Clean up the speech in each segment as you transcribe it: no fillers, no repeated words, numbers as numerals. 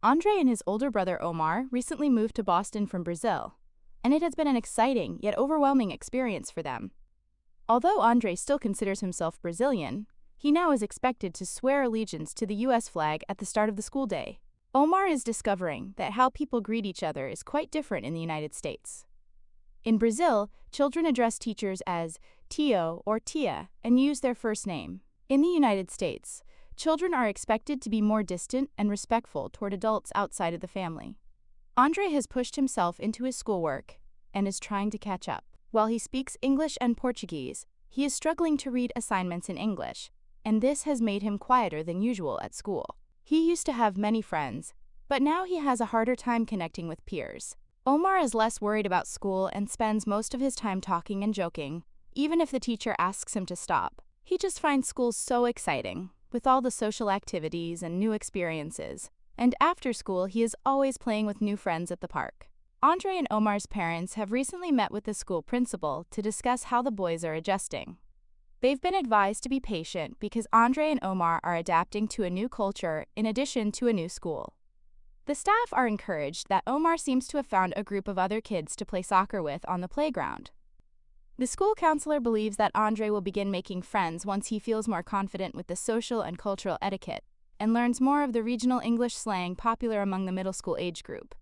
Andre and his older brother Omar recently moved to Boston from Brazil, and it has been an exciting yet overwhelming experience for them. Although Andre still considers himself Brazilian, he now is expected to swear allegiance to the U.S. flag at the start of the school day. Omar is discovering that how people greet each other is quite different in the United States. In Brazil, children address teachers as tio or tia and use their first name. In the United States, children are expected to be more distant and respectful toward adults outside of the family. Andre has pushed himself into his schoolwork and is trying to catch up. While he speaks English and Portuguese, he is struggling to read assignments in English, and this has made him quieter than usual at school. He used to have many friends, but now he has a harder time connecting with peers. Omar is less worried about school and spends most of his time talking and joking, even if the teacher asks him to stop. He just finds school so exciting, with all the social activities and new experiences, and after school he is always playing with new friends at the park. Andre and Omar's parents have recently met with the school principal to discuss how the boys are adjusting. They've been advised to be patient because Andre and Omar are adapting to a new culture in addition to a new school. The staff are encouraged that Omar seems to have found a group of other kids to play soccer with on the playground. The school counselor believes that Andre will begin making friends once he feels more confident with the social and cultural etiquette and learns more of the regional English slang popular among the middle school age group.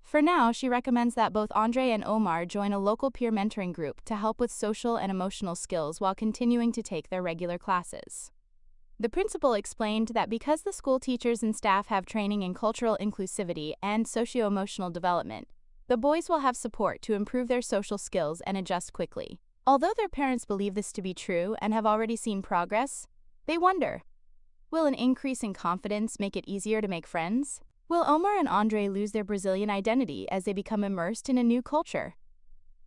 For now, she recommends that both Andre and Omar join a local peer mentoring group to help with social and emotional skills while continuing to take their regular classes. The principal explained that because the school teachers and staff have training in cultural inclusivity and socio-emotional development, the boys will have support to improve their social skills and adjust quickly. Although their parents believe this to be true and have already seen progress, they wonder, will an increase in confidence make it easier to make friends? Will Omar and Andre lose their Brazilian identity as they become immersed in a new culture?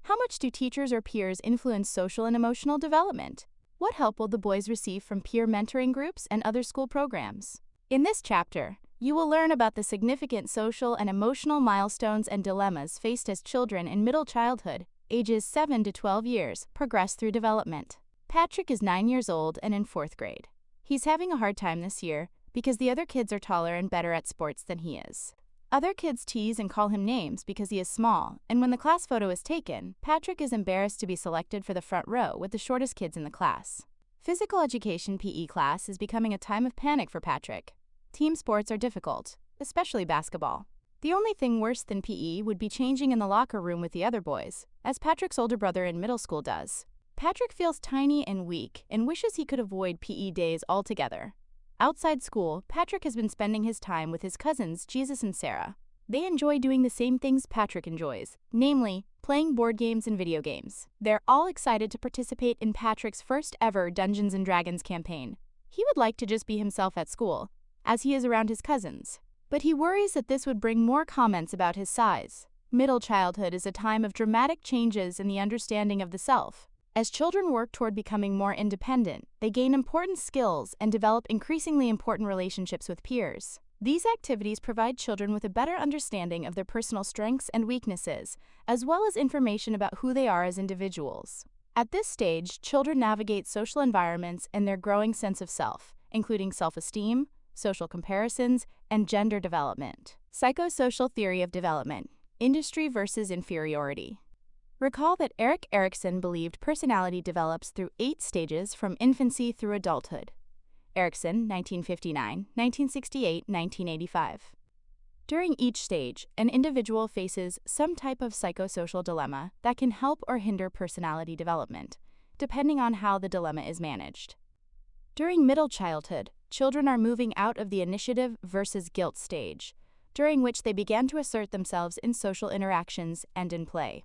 How much do teachers or peers influence social and emotional development? What help will the boys receive from peer mentoring groups and other school programs? In this chapter, you will learn about the significant social and emotional milestones and dilemmas faced as children in middle childhood, ages 7 to 12 years, progress through development. Patrick is 9 years old and in 4th grade. He's having a hard time this year because the other kids are taller and better at sports than he is. Other kids tease and call him names because he is small, and when the class photo is taken, Patrick is embarrassed to be selected for the front row with the shortest kids in the class. Physical education PE class is becoming a time of panic for Patrick. Team sports are difficult, especially basketball. The only thing worse than PE would be changing in the locker room with the other boys, as Patrick's older brother in middle school does. Patrick feels tiny and weak and wishes he could avoid PE days altogether. Outside school, Patrick has been spending his time with his cousins Jesus and Sarah. They enjoy doing the same things Patrick enjoys, namely, playing board games and video games. They're all excited to participate in Patrick's first ever Dungeons & Dragons campaign. He would like to just be himself at school, as he is around his cousins. But he worries that this would bring more comments about his size. Middle childhood is a time of dramatic changes in the understanding of the self. As children work toward becoming more independent, they gain important skills and develop increasingly important relationships with peers. These activities provide children with a better understanding of their personal strengths and weaknesses, as well as information about who they are as individuals. At this stage, children navigate social environments and their growing sense of self, including self-esteem, social comparisons, and gender development. Psychosocial theory of development, industry versus inferiority. Recall that Erik Erikson believed personality develops through 8 stages from infancy through adulthood. Erikson, 1959, 1968, 1985. During each stage, an individual faces some type of psychosocial dilemma that can help or hinder personality development, depending on how the dilemma is managed. During middle childhood, children are moving out of the initiative versus guilt stage, during which they began to assert themselves in social interactions and in play.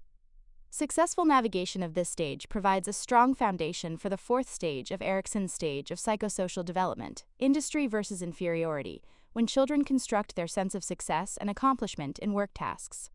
Successful navigation of this stage provides a strong foundation for the 4th stage of Erikson's stage of psychosocial development, industry versus inferiority, when children construct their sense of success and accomplishment in work tasks.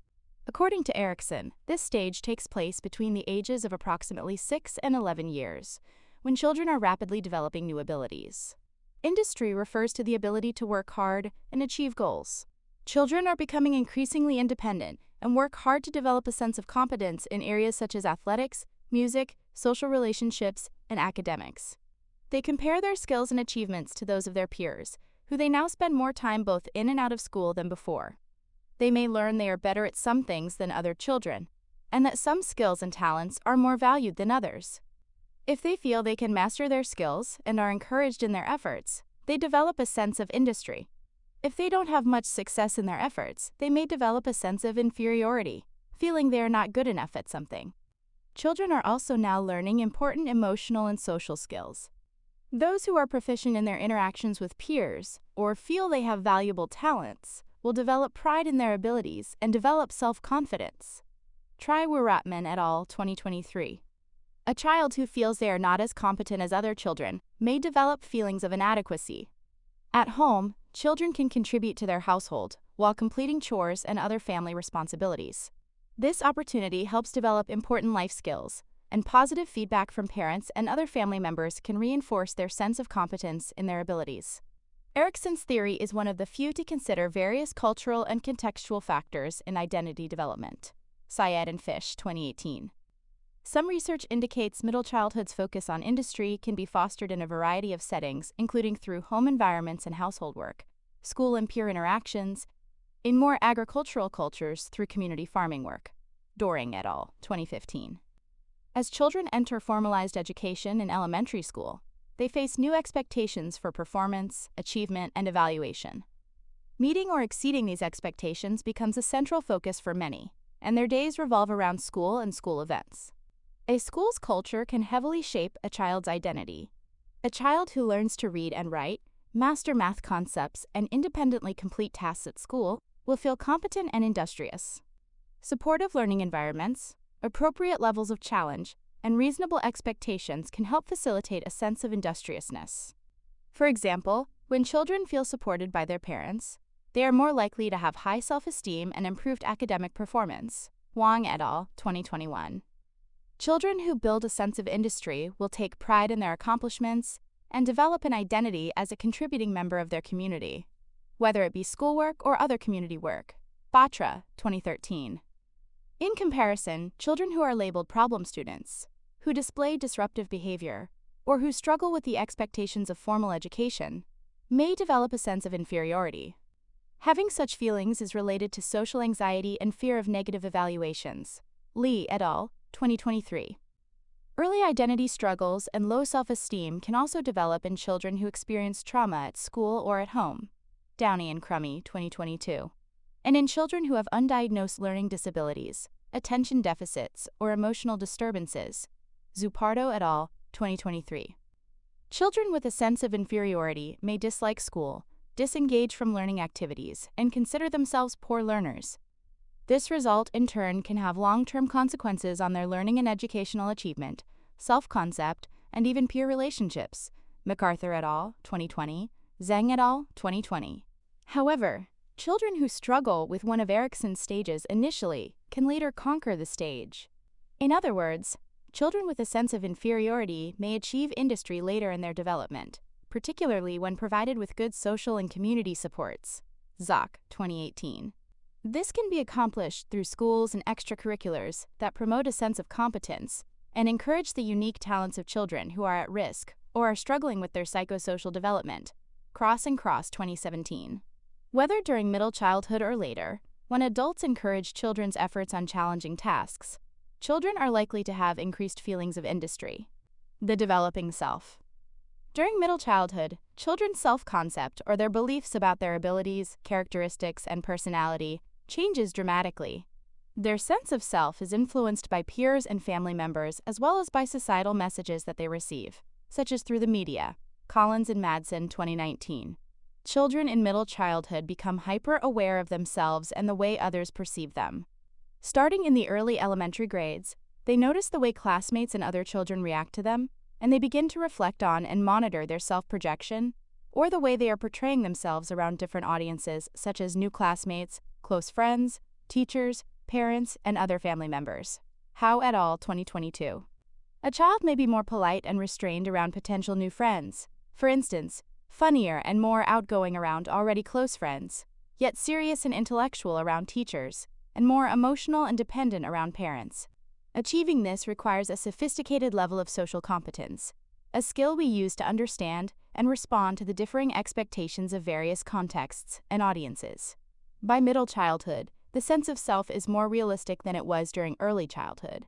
According to Erikson, this stage takes place between the ages of approximately 6 and 11 years, when children are rapidly developing new abilities. Industry refers to the ability to work hard and achieve goals. Children are becoming increasingly independent and work hard to develop a sense of competence in areas such as athletics, music, social relationships, and academics. They compare their skills and achievements to those of their peers, who they now spend more time both in and out of school than before. They may learn they are better at some things than other children, and that some skills and talents are more valued than others. If they feel they can master their skills and are encouraged in their efforts, they develop a sense of industry. If they don't have much success in their efforts, they may develop a sense of inferiority, feeling they are not good enough at something. Children are also now learning important emotional and social skills. Those who are proficient in their interactions with peers or feel they have valuable talents will develop pride in their abilities and develop self-confidence. Triwiratman et al., 2023. A child who feels they are not as competent as other children may develop feelings of inadequacy. At home, children can contribute to their household while completing chores and other family responsibilities. This opportunity helps develop important life skills, and positive feedback from parents and other family members can reinforce their sense of competence in their abilities. Erikson's theory is one of the few to consider various cultural and contextual factors in identity development. Syed and Fish, 2018. Some research indicates middle childhood's focus on industry can be fostered in a variety of settings, including through home environments and household work, school and peer interactions, in more agricultural cultures through community farming work. Doring et al., 2015. As children enter formalized education in elementary school, they face new expectations for performance, achievement, and evaluation. Meeting or exceeding these expectations becomes a central focus for many, and their days revolve around school and school events. A school's culture can heavily shape a child's identity. A child who learns to read and write, master math concepts, and independently complete tasks at school will feel competent and industrious. Supportive learning environments, appropriate levels of challenge, and reasonable expectations can help facilitate a sense of industriousness. For example, when children feel supported by their parents, they are more likely to have high self-esteem and improved academic performance. Wang et al., 2021. Children who build a sense of industry will take pride in their accomplishments and develop an identity as a contributing member of their community, whether it be schoolwork or other community work. Batra, 2013. In comparison, children who are labeled problem students, who display disruptive behavior, or who struggle with the expectations of formal education, may develop a sense of inferiority. Having such feelings is related to social anxiety and fear of negative evaluations. Lee et al., 2023. Early identity struggles and low self-esteem can also develop in children who experience trauma at school or at home. Downey and Crummy, 2022. And in children who have undiagnosed learning disabilities, attention deficits, or emotional disturbances. Zupardo et al., 2023. Children with a sense of inferiority may dislike school, disengage from learning activities, and consider themselves poor learners. This result, in turn, can have long-term consequences on their learning and educational achievement, self-concept, and even peer relationships. MacArthur et al., 2020, Zhang et al., 2020. However, children who struggle with one of Erikson's stages initially can later conquer the stage. In other words, children with a sense of inferiority may achieve industry later in their development, particularly when provided with good social and community supports. Zock, 2018. This can be accomplished through schools and extracurriculars that promote a sense of competence and encourage the unique talents of children who are at risk or are struggling with their psychosocial development. Cross and Cross, 2017. Whether during middle childhood or later, when adults encourage children's efforts on challenging tasks, children are likely to have increased feelings of industry. The developing self. During middle childhood, children's self-concept or their beliefs about their abilities, characteristics, and personality changes dramatically. Their sense of self is influenced by peers and family members as well as by societal messages that they receive, such as through the media. Collins and Madsen, 2019. Children in middle childhood become hyper-aware of themselves and the way others perceive them. Starting in the early elementary grades, they notice the way classmates and other children react to them, and they begin to reflect on and monitor their self-projection or the way they are portraying themselves around different audiences such as new classmates, close friends, teachers, parents, and other family members. Howe et al., 2022. A child may be more polite and restrained around potential new friends, for instance, funnier and more outgoing around already close friends, yet serious and intellectual around teachers, and more emotional and dependent around parents. Achieving this requires a sophisticated level of social competence, a skill we use to understand and respond to the differing expectations of various contexts and audiences. By middle childhood, the sense of self is more realistic than it was during early childhood.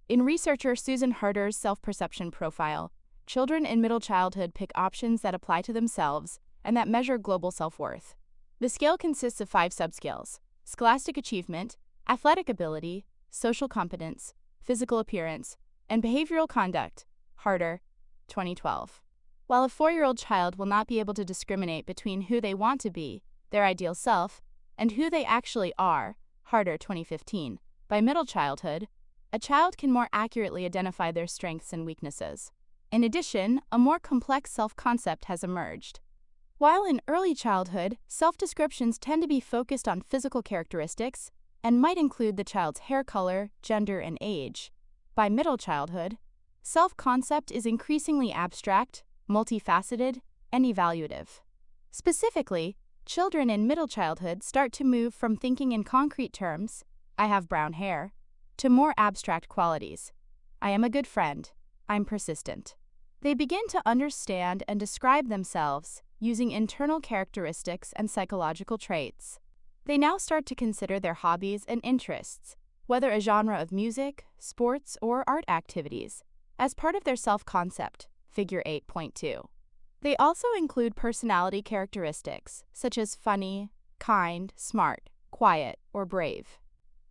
In researcher Susan Harder's self-perception profile, children in middle childhood pick options that apply to themselves and that measure global self-worth. The scale consists of 5 subscales: scholastic achievement, athletic ability, social competence, physical appearance, and behavioral conduct. Harder, 2012. While a 4-year-old child will not be able to discriminate between who they want to be, their ideal self, and who they actually are, Harder, 2015, by middle childhood, a child can more accurately identify their strengths and weaknesses. In addition, a more complex self-concept has emerged. While in early childhood, self-descriptions tend to be focused on physical characteristics and might include the child's hair color, gender, and age, by middle childhood, self-concept is increasingly abstract, multifaceted, and evaluative. Specifically, children in middle childhood start to move from thinking in concrete terms, I have brown hair, to more abstract qualities. I am a good friend. I'm persistent. They begin to understand and describe themselves using internal characteristics and psychological traits. They now start to consider their hobbies and interests, whether a genre of music, sports, or art activities, as part of their self-concept, Figure 8.2. They also include personality characteristics, such as funny, kind, smart, quiet, or brave.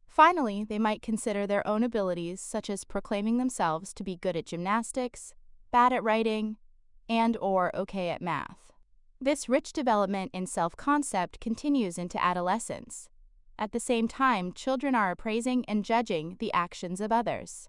Finally, they might consider their own abilities, such as proclaiming themselves to be good at gymnastics, bad at writing, and/or okay at math. This rich development in self-concept continues into adolescence. At the same time, children are appraising and judging the actions of others.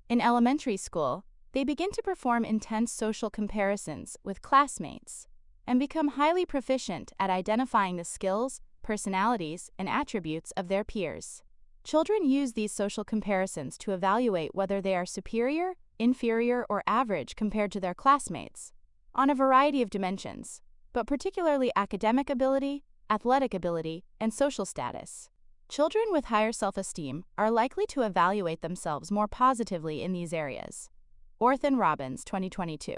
In elementary school, they begin to perform intense social comparisons with classmates and become highly proficient at identifying the skills, personalities, and attributes of their peers. Children use these social comparisons to evaluate whether they are superior, inferior, or average compared to their classmates, on a variety of dimensions, but particularly academic ability, athletic ability, and social status. Children with higher self-esteem are likely to evaluate themselves more positively in these areas. Orth and Robbins, 2022.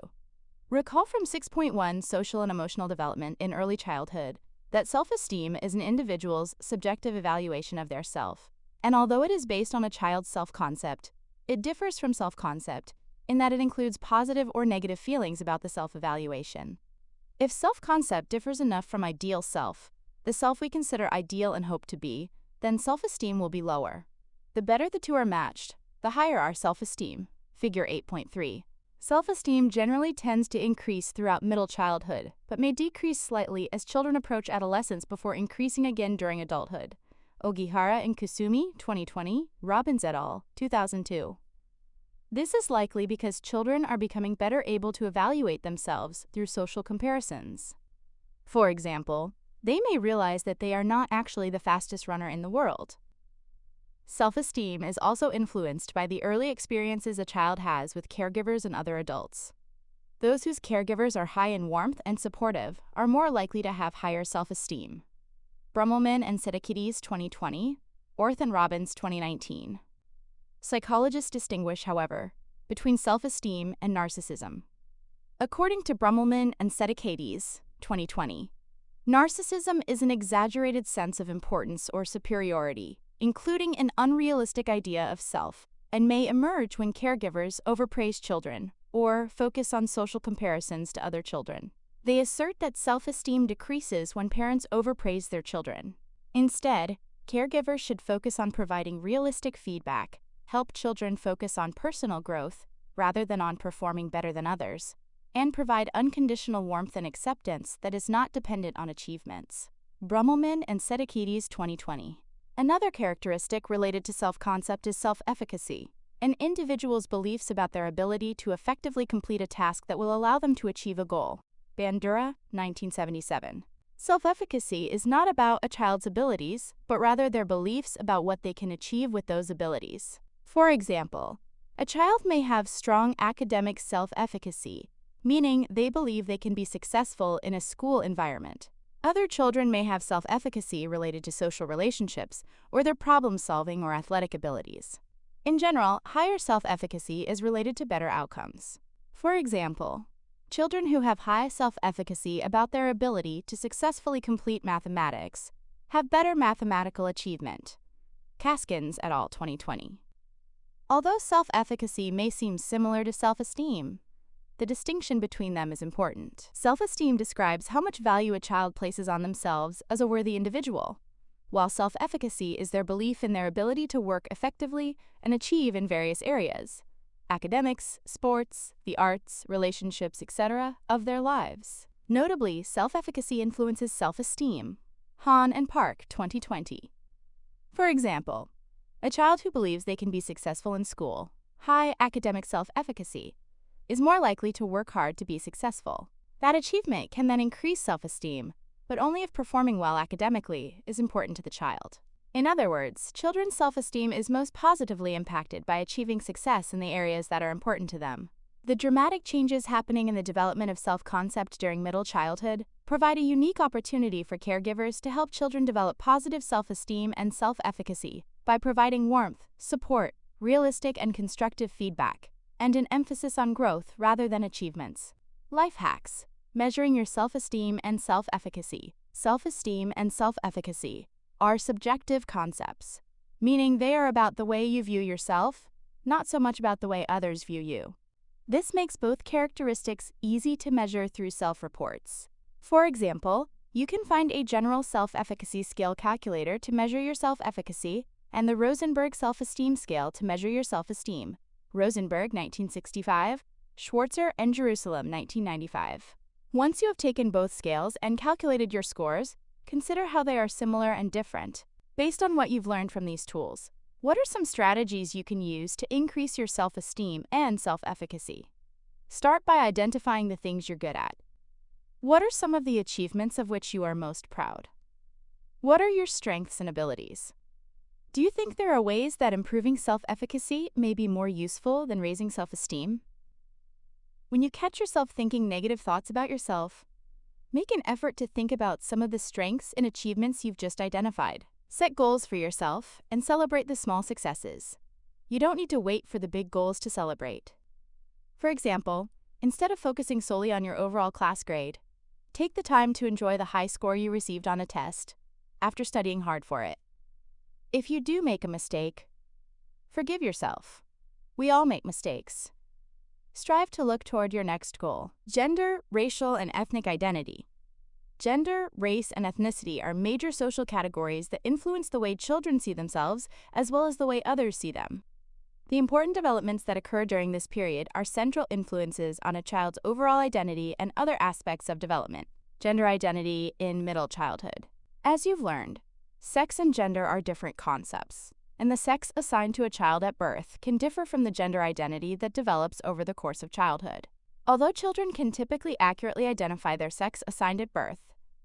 Recall from 6.1 Social and Emotional Development in Early Childhood that self-esteem is an individual's subjective evaluation of their self, and although it is based on a child's self-concept, it differs from self-concept in that it includes positive or negative feelings about the self-evaluation. If self-concept differs enough from ideal self, the self we consider ideal and hope to be, then self-esteem will be lower. The better the two are matched, the higher our self-esteem. Figure 8.3. Self-esteem generally tends to increase throughout middle childhood, but may decrease slightly as children approach adolescence before increasing again during adulthood. Ogihara and Kusumi, 2020, Robbins et al., 2002. This is likely because children are becoming better able to evaluate themselves through social comparisons. For example, they may realize that they are not actually the fastest runner in the world. Self-esteem is also influenced by the early experiences a child has with caregivers and other adults. Those whose caregivers are high in warmth and supportive are more likely to have higher self-esteem. Brummelman and Sedekidis, 2020, Orth and Robbins, 2019. Psychologists distinguish, however, between self-esteem and narcissism. According to Brummelman and Sedekidis, 2020, narcissism is an exaggerated sense of importance or superiority, including an unrealistic idea of self, and may emerge when caregivers overpraise children or focus on social comparisons to other children. They assert that self-esteem decreases when parents overpraise their children. Instead, caregivers should focus on providing realistic feedback, help children focus on personal growth rather than on performing better than others, and provide unconditional warmth and acceptance that is not dependent on achievements. Brummelman and Sedekidis, 2020. Another characteristic related to self-concept is self-efficacy, an individual's beliefs about their ability to effectively complete a task that will allow them to achieve a goal. Bandura, 1977. Self-efficacy is not about a child's abilities, but rather their beliefs about what they can achieve with those abilities. For example, a child may have strong academic self-efficacy, meaning they believe they can be successful in a school environment. Other children may have self-efficacy related to social relationships or their problem-solving or athletic abilities. In general, higher self-efficacy is related to better outcomes. For example, Children who have high self-efficacy about their ability to successfully complete mathematics have better mathematical achievement. Kaskins et al. 2020. Although self-efficacy may seem similar to self-esteem, the distinction between them is important. Self-esteem describes how much value a child places on themselves as a worthy individual, while self-efficacy is their belief in their ability to work effectively and achieve in various areas, academics, sports, the arts, relationships, etc., of their lives. Notably, self-efficacy influences self-esteem. Hahn and Park, 2020. For example, a child who believes they can be successful in school, high academic self-efficacy, is more likely to work hard to be successful. That achievement can then increase self-esteem, but only if performing well academically is important to the child. In other words, children's self-esteem is most positively impacted by achieving success in the areas that are important to them. The dramatic changes happening in the development of self-concept during middle childhood provide a unique opportunity for caregivers to help children develop positive self-esteem and self-efficacy by providing warmth, support, realistic and constructive feedback, and an emphasis on growth rather than achievements. Life hacks. Measuring your self-esteem and self-efficacy. Self-esteem and self-efficacy are subjective concepts, meaning they are about the way you view yourself, not so much about the way others view you. This makes both characteristics easy to measure through self-reports. For example, you can find a general self-efficacy scale calculator to measure your self-efficacy and the Rosenberg self-esteem scale to measure your self-esteem. Rosenberg, 1965, Schwarzer and Jerusalem, 1995. Once you have taken both scales and calculated your scores, consider how they are similar and different. Based on what you've learned from these tools, what are some strategies you can use to increase your self-esteem and self-efficacy? Start by identifying the things you're good at. What are some of the achievements of which you are most proud? What are your strengths and abilities? Do you think there are ways that improving self-efficacy may be more useful than raising self-esteem? When you catch yourself thinking negative thoughts about yourself, make an effort to think about some of the strengths and achievements you've just identified. Set goals for yourself and celebrate the small successes. You don't need to wait for the big goals to celebrate. For example, instead of focusing solely on your overall class grade, take the time to enjoy the high score you received on a test after studying hard for it. If you do make a mistake, forgive yourself. We all make mistakes. Strive to look toward your next goal. Gender, racial, and ethnic identity. Gender, race, and ethnicity are major social categories that influence the way children see themselves as well as the way others see them. The important developments that occur during this period are central influences on a child's overall identity and other aspects of development. Gender identity in middle childhood. As you've learned, sex and gender are different concepts, and the sex assigned to a child at birth can differ from the gender identity that develops over the course of childhood. Although children can typically accurately identify their sex assigned at birth,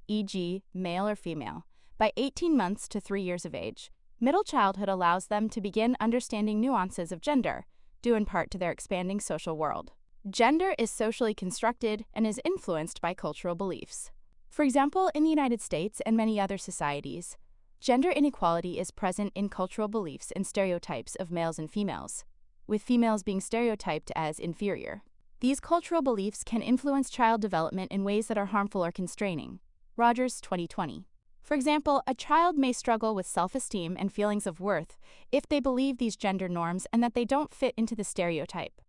e.g., male or female, by 18 months to 3 years of age, middle childhood allows them to begin understanding nuances of gender, due in part to their expanding social world. Gender is socially constructed and is influenced by cultural beliefs. For example, in the United States and many other societies, gender inequality is present in cultural beliefs and stereotypes of males and females, with females being stereotyped as inferior. These cultural beliefs can influence child development in ways that are harmful or constraining. Rogers, 2020. For example, a child may struggle with self-esteem and feelings of worth if they believe these gender norms and that they don't fit into the stereotype.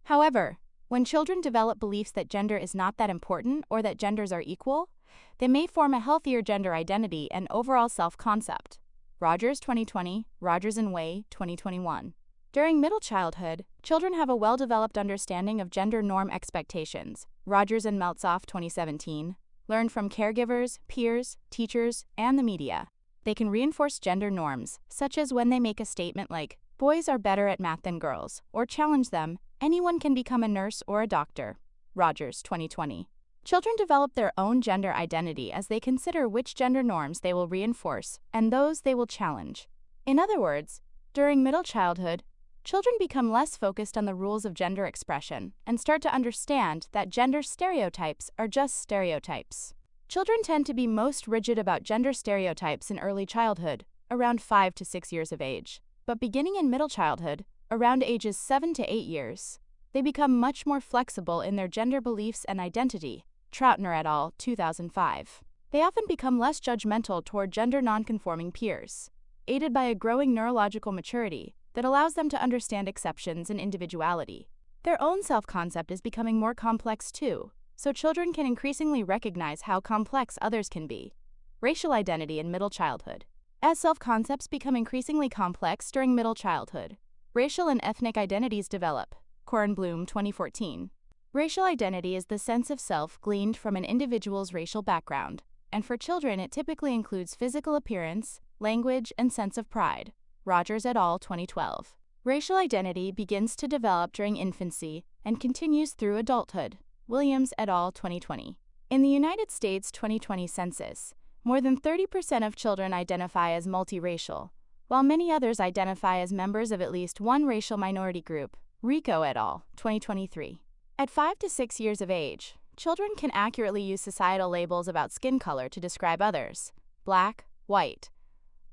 However, when children develop beliefs that gender is not that important or that genders are equal, they may form a healthier gender identity and overall self-concept. Rogers, 2020, Rogers and Way, 2021. During middle childhood, children have a well-developed understanding of gender norm expectations. Rogers and Meltzoff, 2017. Learn from caregivers, peers, teachers, and the media. They can reinforce gender norms, such as when they make a statement like, "Boys are better at math than girls," or challenge them, "Anyone can become a nurse or a doctor." Rogers, 2020. Children develop their own gender identity as they consider which gender norms they will reinforce and those they will challenge. In other words, during middle childhood, children become less focused on the rules of gender expression and start to understand that gender stereotypes are just stereotypes. Children tend to be most rigid about gender stereotypes in early childhood, around 5 to 6 years of age, but beginning in middle childhood, around ages 7 to 8 years, they become much more flexible in their gender beliefs and identity. Troutner et al., 2005. They often become less judgmental toward gender nonconforming peers, aided by a growing neurological maturity that allows them to understand exceptions and individuality. Their own self-concept is becoming more complex too, so children can increasingly recognize how complex others can be. Racial identity in middle childhood. As self-concepts become increasingly complex during middle childhood, racial and ethnic identities develop. Kornblum, 2014. Racial identity is the sense of self gleaned from an individual's racial background, and for children it typically includes physical appearance, language, and sense of pride. Rogers et al., 2012. Racial identity begins to develop during infancy and continues through adulthood. Williams et al., 2020. In the United States 2020 census, more than 30% of children identify as multiracial, while many others identify as members of at least one racial minority group. Rico et al., 2023. At 5 to 6 years of age, children can accurately use societal labels about skin color to describe others, black, white.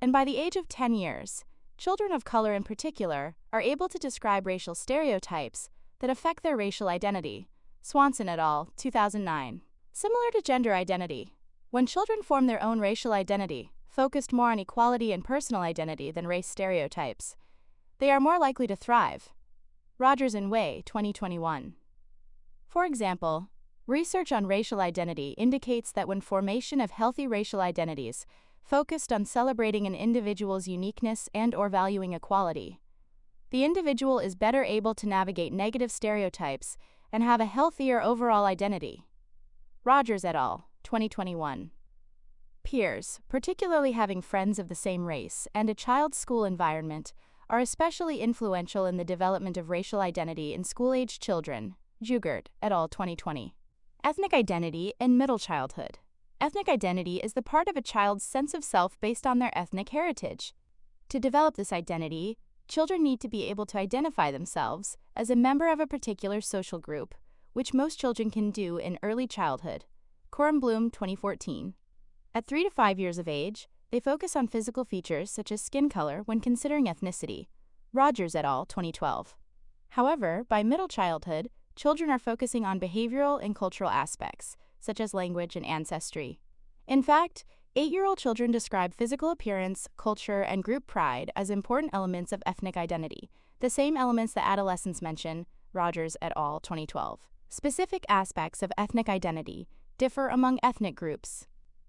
And by the age of 10 years, children of color in particular are able to describe racial stereotypes that affect their racial identity. Swanson et al., 2009. Similar to gender identity, when children form their own racial identity, focused more on equality and personal identity than race stereotypes, they are more likely to thrive. Rogers and Way, 2021. For example, research on racial identity indicates that when formation of healthy racial identities focused on celebrating an individual's uniqueness and/or valuing equality, the individual is better able to navigate negative stereotypes and have a healthier overall identity. Rogers et al., 2021. Peers, particularly having friends of the same race and a child's school environment, are especially influential in the development of racial identity in school-aged children. Jugert et al., 2020. Ethnic identity in middle childhood. Ethnic identity is the part of a child's sense of self based on their ethnic heritage. To develop this identity, children need to be able to identify themselves as a member of a particular social group, which most children can do in early childhood. Kornblum, 2014. At 3 to 5 years of age, they focus on physical features such as skin color when considering ethnicity. Rogers et al., 2012. However, by middle childhood, children are focusing on behavioral and cultural aspects, such as language and ancestry. In fact, 8-year-old children describe physical appearance, culture, and group pride as important elements of ethnic identity, the same elements that adolescents mention. Rogers et al., 2012. Specific aspects of ethnic identity differ among ethnic groups.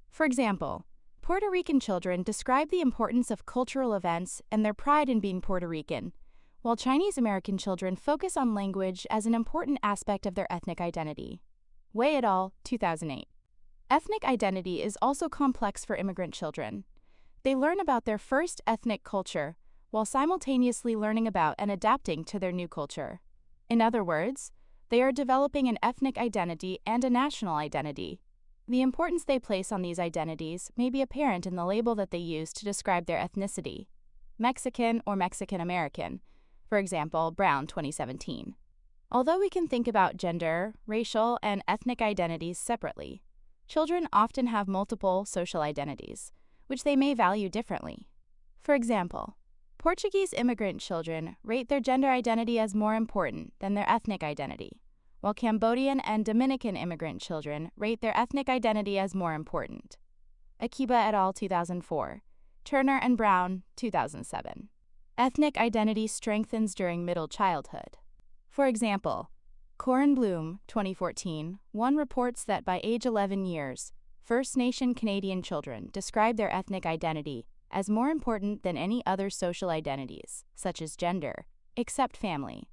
For example, Puerto Rican children describe the importance of cultural events and their pride in being Puerto Rican, while Chinese American children focus on language as an important aspect of their ethnic identity. Wei et al., 2008. Ethnic identity is also complex for immigrant children. They learn about their first ethnic culture while simultaneously learning about and adapting to their new culture. In other words, they are developing an ethnic identity and a national identity. The importance they place on these identities may be apparent in the label that they use to describe their ethnicity: Mexican or Mexican American. For example, Brown, 2017. Although we can think about gender, racial, and ethnic identities separately, children often have multiple social identities, which they may value differently. For example, Portuguese immigrant children rate their gender identity as more important than their ethnic identity, while Cambodian and Dominican immigrant children rate their ethnic identity as more important. Akiba et al., 2004. Turner and Brown, 2007. Ethnic identity strengthens during middle childhood. For example, Kornblum, 2014, one reports that by age 11 years, First Nation Canadian children describe their ethnic identity as more important than any other social identities, such as gender, except family.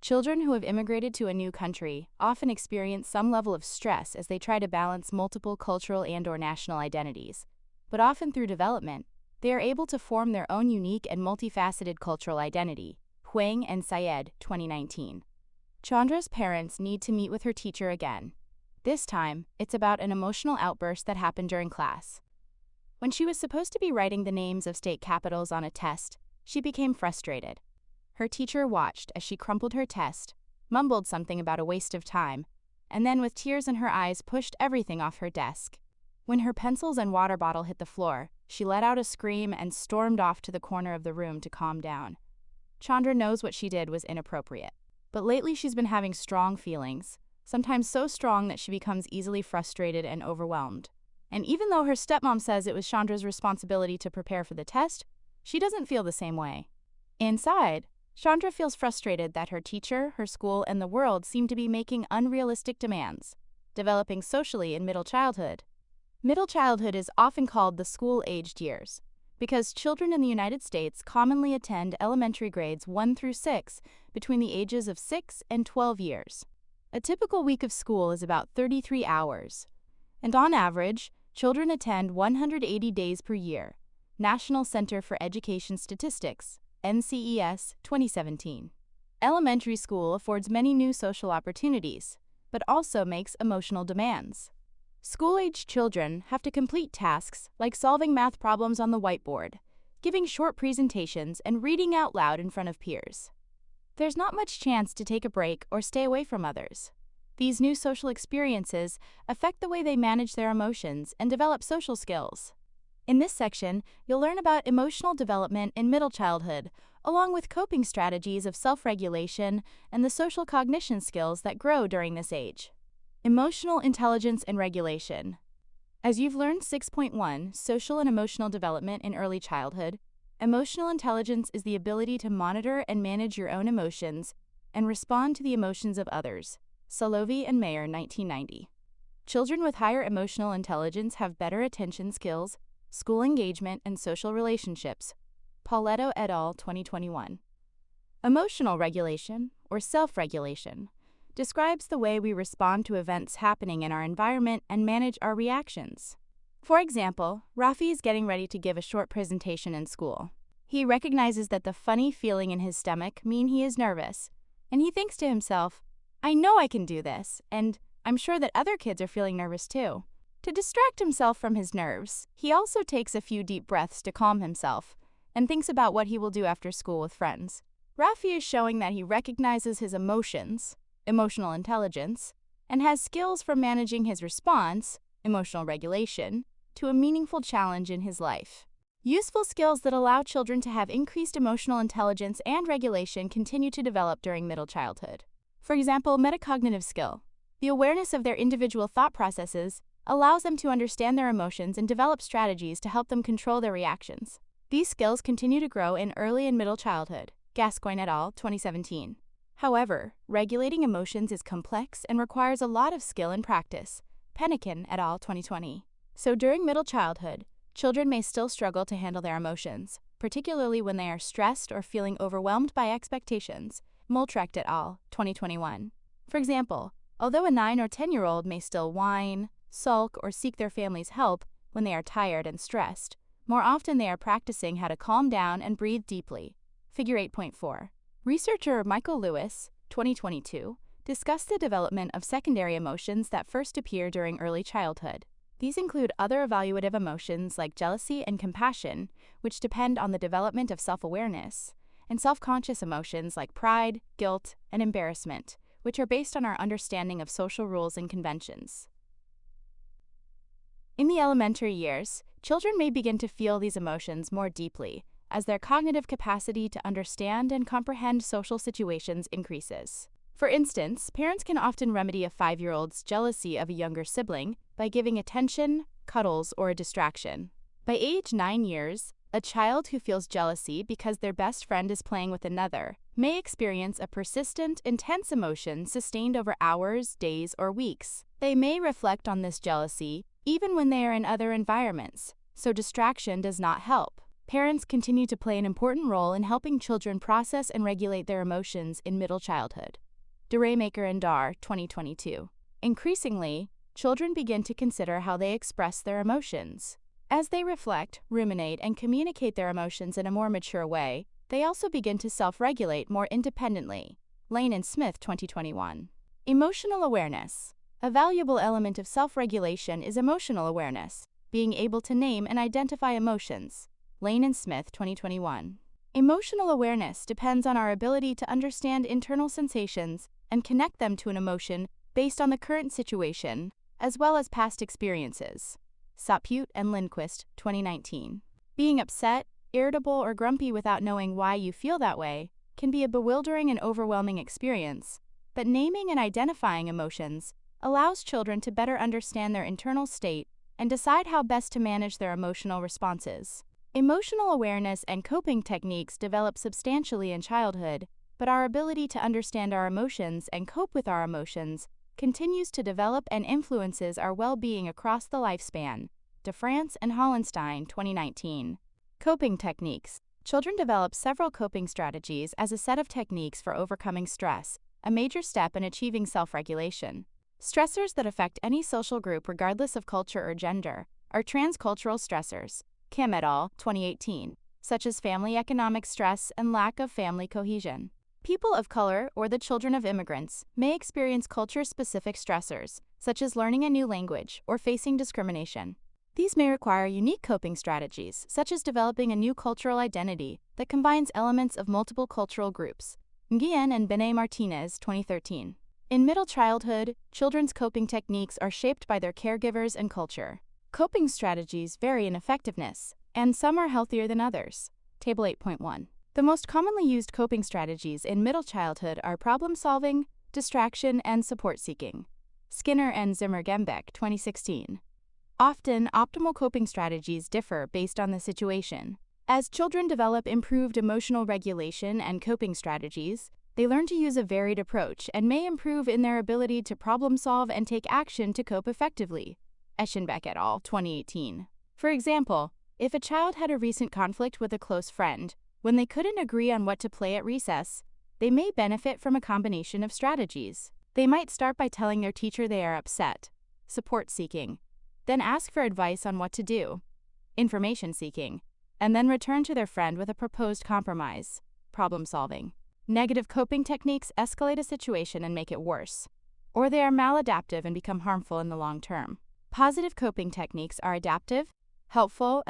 Children who have immigrated to a new country often experience some level of stress as they try to balance multiple cultural and/or national identities, but often through development, they are able to form their own unique and multifaceted cultural identity. Huang and Syed, 2019. Chandra's parents need to meet with her teacher again. This time, it's about an emotional outburst that happened during class. When she was supposed to be writing the names of state capitals on a test, she became frustrated. Her teacher watched as she crumpled her test, mumbled something about a waste of time, and then with tears in her eyes pushed everything off her desk. When her pencils and water bottle hit the floor, she let out a scream and stormed off to the corner of the room to calm down. Chandra knows what she did was inappropriate. but lately she's been having strong feelings, sometimes so strong that she becomes easily frustrated and overwhelmed. And even though her stepmom says it was Chandra's responsibility to prepare for the test, she doesn't feel the same way. Inside, Chandra feels frustrated that her teacher, her school, and the world seem to be making unrealistic demands, developing socially in middle childhood. Middle childhood is often called the school-aged years, because children in the United States commonly attend elementary grades 1 through 6 between the ages of 6 and 12 years. A typical week of school is about 33 hours, and on average, children attend 180 days per year. National Center for Education Statistics, NCES 2017. Elementary school affords many new social opportunities, but also makes emotional demands. School-aged children have to complete tasks like solving math problems on the whiteboard, giving short presentations, and reading out loud in front of peers. There's not much chance to take a break or stay away from others. These new social experiences affect the way they manage their emotions and develop social skills. In this section, you'll learn about emotional development in middle childhood, along with coping strategies of self-regulation and the social cognition skills that grow during this age. Emotional intelligence and regulation. As you've learned 6.1, social and emotional development in early childhood, emotional intelligence is the ability to monitor and manage your own emotions and respond to the emotions of others. Salovey and Mayer, 1990. Children with higher emotional intelligence have better attention skills, school engagement, and social relationships. Pauletto et al., 2021. Emotional regulation, or self-regulation, describes the way we respond to events happening in our environment and manage our reactions. For example, Rafi is getting ready to give a short presentation in school. He recognizes that the funny feeling in his stomach means he is nervous, and he thinks to himself, I know I can do this, and I'm sure that other kids are feeling nervous too. To distract himself from his nerves, he also takes a few deep breaths to calm himself and thinks about what he will do after school with friends. Rafi is showing that he recognizes his emotions, emotional intelligence, and has skills for managing his response, emotional regulation, to a meaningful challenge in his life. Useful skills that allow children to have increased emotional intelligence and regulation continue to develop during middle childhood. For example, metacognitive skill. The awareness of their individual thought processes allows them to understand their emotions and develop strategies to help them control their reactions. These skills continue to grow in early and middle childhood. Gascoigne et al., 2017. However, regulating emotions is complex and requires a lot of skill and practice. Pennican et al., 2020. So during middle childhood, children may still struggle to handle their emotions, particularly when they are stressed or feeling overwhelmed by expectations. Moltrecht et al., 2021. For example, although a 9 or 10-year-old may still whine, sulk, or seek their family's help when they are tired and stressed, more often they are practicing how to calm down and breathe deeply. Figure 8.4. Researcher Michael Lewis, 2022, discussed the development of secondary emotions that first appear during early childhood. These include other evaluative emotions like jealousy and compassion, which depend on the development of self-awareness, and self-conscious emotions like pride, guilt, and embarrassment, which are based on our understanding of social rules and conventions. In the elementary years, children may begin to feel these emotions more deeply as their cognitive capacity to understand and comprehend social situations increases. For instance, parents can often remedy a 5-year-old's jealousy of a younger sibling by giving attention, cuddles, or a distraction. By age 9 years, a child who feels jealousy because their best friend is playing with another may experience a persistent, intense emotion sustained over hours, days, or weeks. They may reflect on this jealousy even when they are in other environments, so distraction does not help. Parents continue to play an important role in helping children process and regulate their emotions in middle childhood. DeRaymaker and Dar, 2022. Increasingly, children begin to consider how they express their emotions. As they reflect, ruminate, and communicate their emotions in a more mature way, they also begin to self-regulate more independently. Lane and Smith, 2021. Emotional awareness. A valuable element of self-regulation is emotional awareness, being able to name and identify emotions. Lane and Smith, 2021. Emotional awareness depends on our ability to understand internal sensations and connect them to an emotion based on the current situation, as well as past experiences. Sapute and Lindquist, 2019. Being upset, irritable, or grumpy without knowing why you feel that way can be a bewildering and overwhelming experience, but naming and identifying emotions allows children to better understand their internal state and decide how best to manage their emotional responses. Emotional awareness and coping techniques develop substantially in childhood, but our ability to understand our emotions and cope with our emotions continues to develop and influences our well-being across the lifespan. DeFrance and Hollenstein, 2019. Coping techniques. Children develop several coping strategies as a set of techniques for overcoming stress, a major step in achieving self-regulation. Stressors that affect any social group regardless of culture or gender are transcultural stressors, Kim et al., 2018, such as family economic stress and lack of family cohesion. People of color or the children of immigrants may experience culture-specific stressors, such as learning a new language or facing discrimination. These may require unique coping strategies, such as developing a new cultural identity that combines elements of multiple cultural groups. Nguyen and Benet Martinez, 2013. In middle childhood, children's coping techniques are shaped by their caregivers and culture. Coping strategies vary in effectiveness, and some are healthier than others. Table 8.1. The most commonly used coping strategies in middle childhood are problem-solving, distraction, and support-seeking. Skinner and Zimmer-Gembeck, 2016. Often, optimal coping strategies differ based on the situation. As children develop improved emotional regulation and coping strategies, they learn to use a varied approach and may improve in their ability to problem-solve and take action to cope effectively. Eschenbeck et al., 2018. For example, if a child had a recent conflict with a close friend, when they couldn't agree on what to play at recess, they may benefit from a combination of strategies. They might start by telling their teacher they are upset, support-seeking, then ask for advice on what to do, information-seeking, and then return to their friend with a proposed compromise, problem-solving. Negative coping techniques escalate a situation and make it worse, or they are maladaptive and become harmful in the long term. Positive coping techniques are adaptive, helpful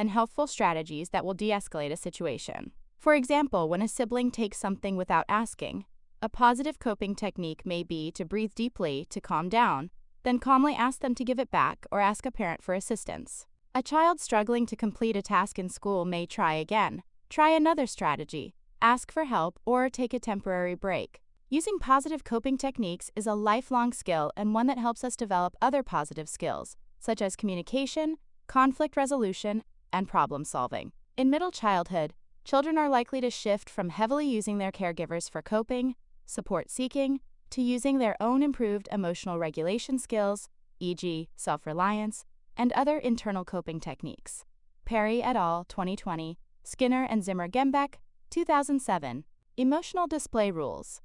strategies that will de-escalate a situation. For example, when a sibling takes something without asking, a positive coping technique may be to breathe deeply to calm down, then calmly ask them to give it back or ask a parent for assistance. A child struggling to complete a task in school may try again, try another strategy, ask for help, or take a temporary break. Using positive coping techniques is a lifelong skill and one that helps us develop other positive skills, such as communication, conflict resolution, and problem solving. In middle childhood, children are likely to shift from heavily using their caregivers for coping, support seeking, to using their own improved emotional regulation skills, e.g., self-reliance, and other internal coping techniques. Perry et al., 2020, Skinner and Zimmer-Gembeck, 2007. Emotional display rules.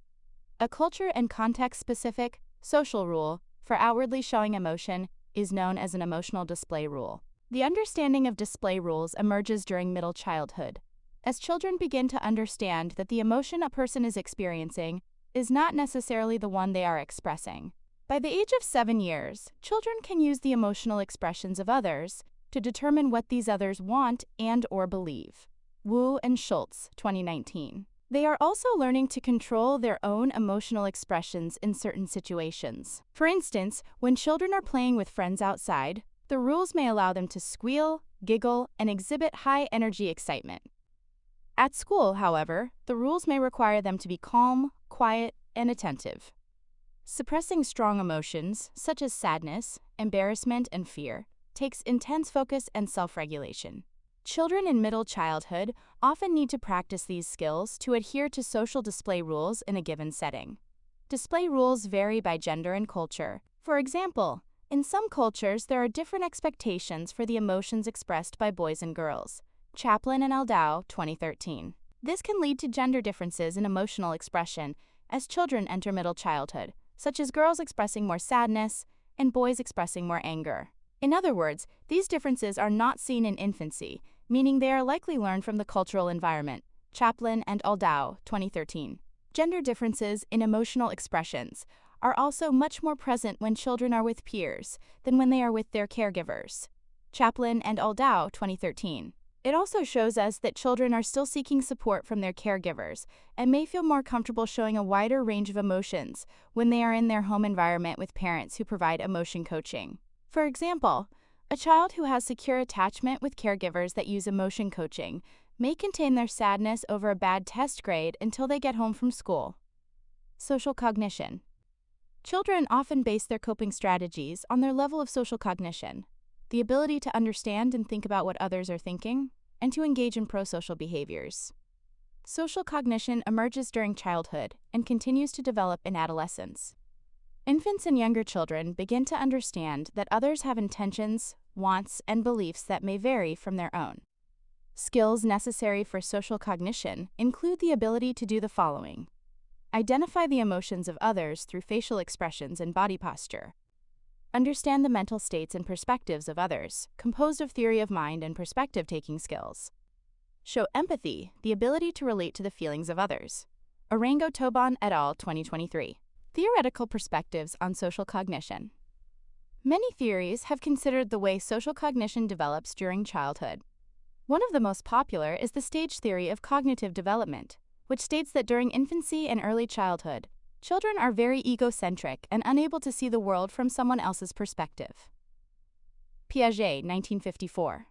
A culture and context-specific, social rule for outwardly showing emotion is known as an emotional display rule. The understanding of display rules emerges during middle childhood, as children begin to understand that the emotion a person is experiencing is not necessarily the one they are expressing. By the age of 7 years, children can use the emotional expressions of others to determine what these others want and/or believe. Wu and Schultz, 2019. They are also learning to control their own emotional expressions in certain situations. For instance, when children are playing with friends outside, the rules may allow them to squeal, giggle, and exhibit high-energy excitement. At school, however, the rules may require them to be calm, quiet, and attentive. Suppressing strong emotions, such as sadness, embarrassment, and fear, takes intense focus and self-regulation. Children in middle childhood often need to practice these skills to adhere to social display rules in a given setting. Display rules vary by gender and culture. For example, in some cultures there are different expectations for the emotions expressed by boys and girls. Chaplin and Aldao, 2013. This can lead to gender differences in emotional expression as children enter middle childhood, such as girls expressing more sadness and boys expressing more anger. In other words, these differences are not seen in infancy, meaning they are likely learned from the cultural environment. Chaplin and Aldao, 2013. Gender differences in emotional expressions are also much more present when children are with peers than when they are with their caregivers. Chaplin and Aldao, 2013. It also shows us that children are still seeking support from their caregivers and may feel more comfortable showing a wider range of emotions when they are in their home environment with parents who provide emotion coaching. For example, a child who has secure attachment with caregivers that use emotion coaching may contain their sadness over a bad test grade until they get home from school. Social cognition. Children often base their coping strategies on their level of social cognition, the ability to understand and think about what others are thinking, and to engage in prosocial behaviors. Social cognition emerges during childhood and continues to develop in adolescence. Infants and younger children begin to understand that others have intentions, wants, and beliefs that may vary from their own. Skills necessary for social cognition include the ability to do the following: identify the emotions of others through facial expressions and body posture. Understand the mental states and perspectives of others, composed of theory of mind and perspective-taking skills. Show empathy, the ability to relate to the feelings of others. Arango Tobon et al. 2023. Theoretical perspectives on social cognition. Many theories have considered the way social cognition develops during childhood. One of the most popular is the stage theory of cognitive development, which states that during infancy and early childhood, children are very egocentric and unable to see the world from someone else's perspective. Piaget, 1954.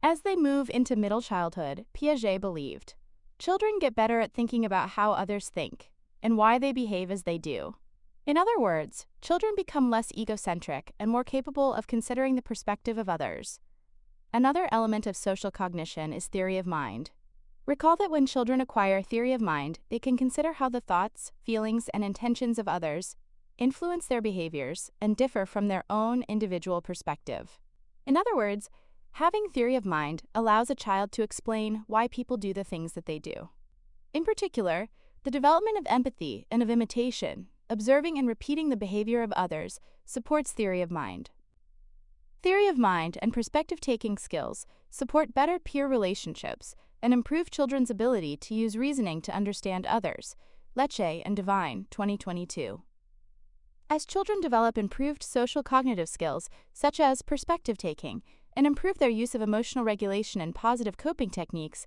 As they move into middle childhood, Piaget believed, children get better at thinking about how others think and why they behave as they do. In other words, children become less egocentric and more capable of considering the perspective of others. Another element of social cognition is theory of mind. Recall that when children acquire theory of mind, they can consider how the thoughts, feelings, and intentions of others influence their behaviors and differ from their own individual perspective. In other words, having theory of mind allows a child to explain why people do the things that they do. In particular, the development of empathy and of imitation, observing and repeating the behavior of others, supports theory of mind. Theory of mind and perspective-taking skills support better peer relationships and improve children's ability to use reasoning to understand others. Lecce and Devine, 2022. As children develop improved social cognitive skills, such as perspective-taking, and improve their use of emotional regulation and positive coping techniques,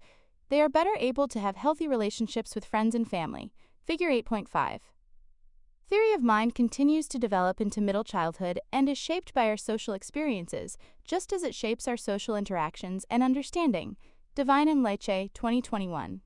they are better able to have healthy relationships with friends and family. Figure 8.5. Theory of mind continues to develop into middle childhood and is shaped by our social experiences, just as it shapes our social interactions and understanding. Devine and Lecce, 2021.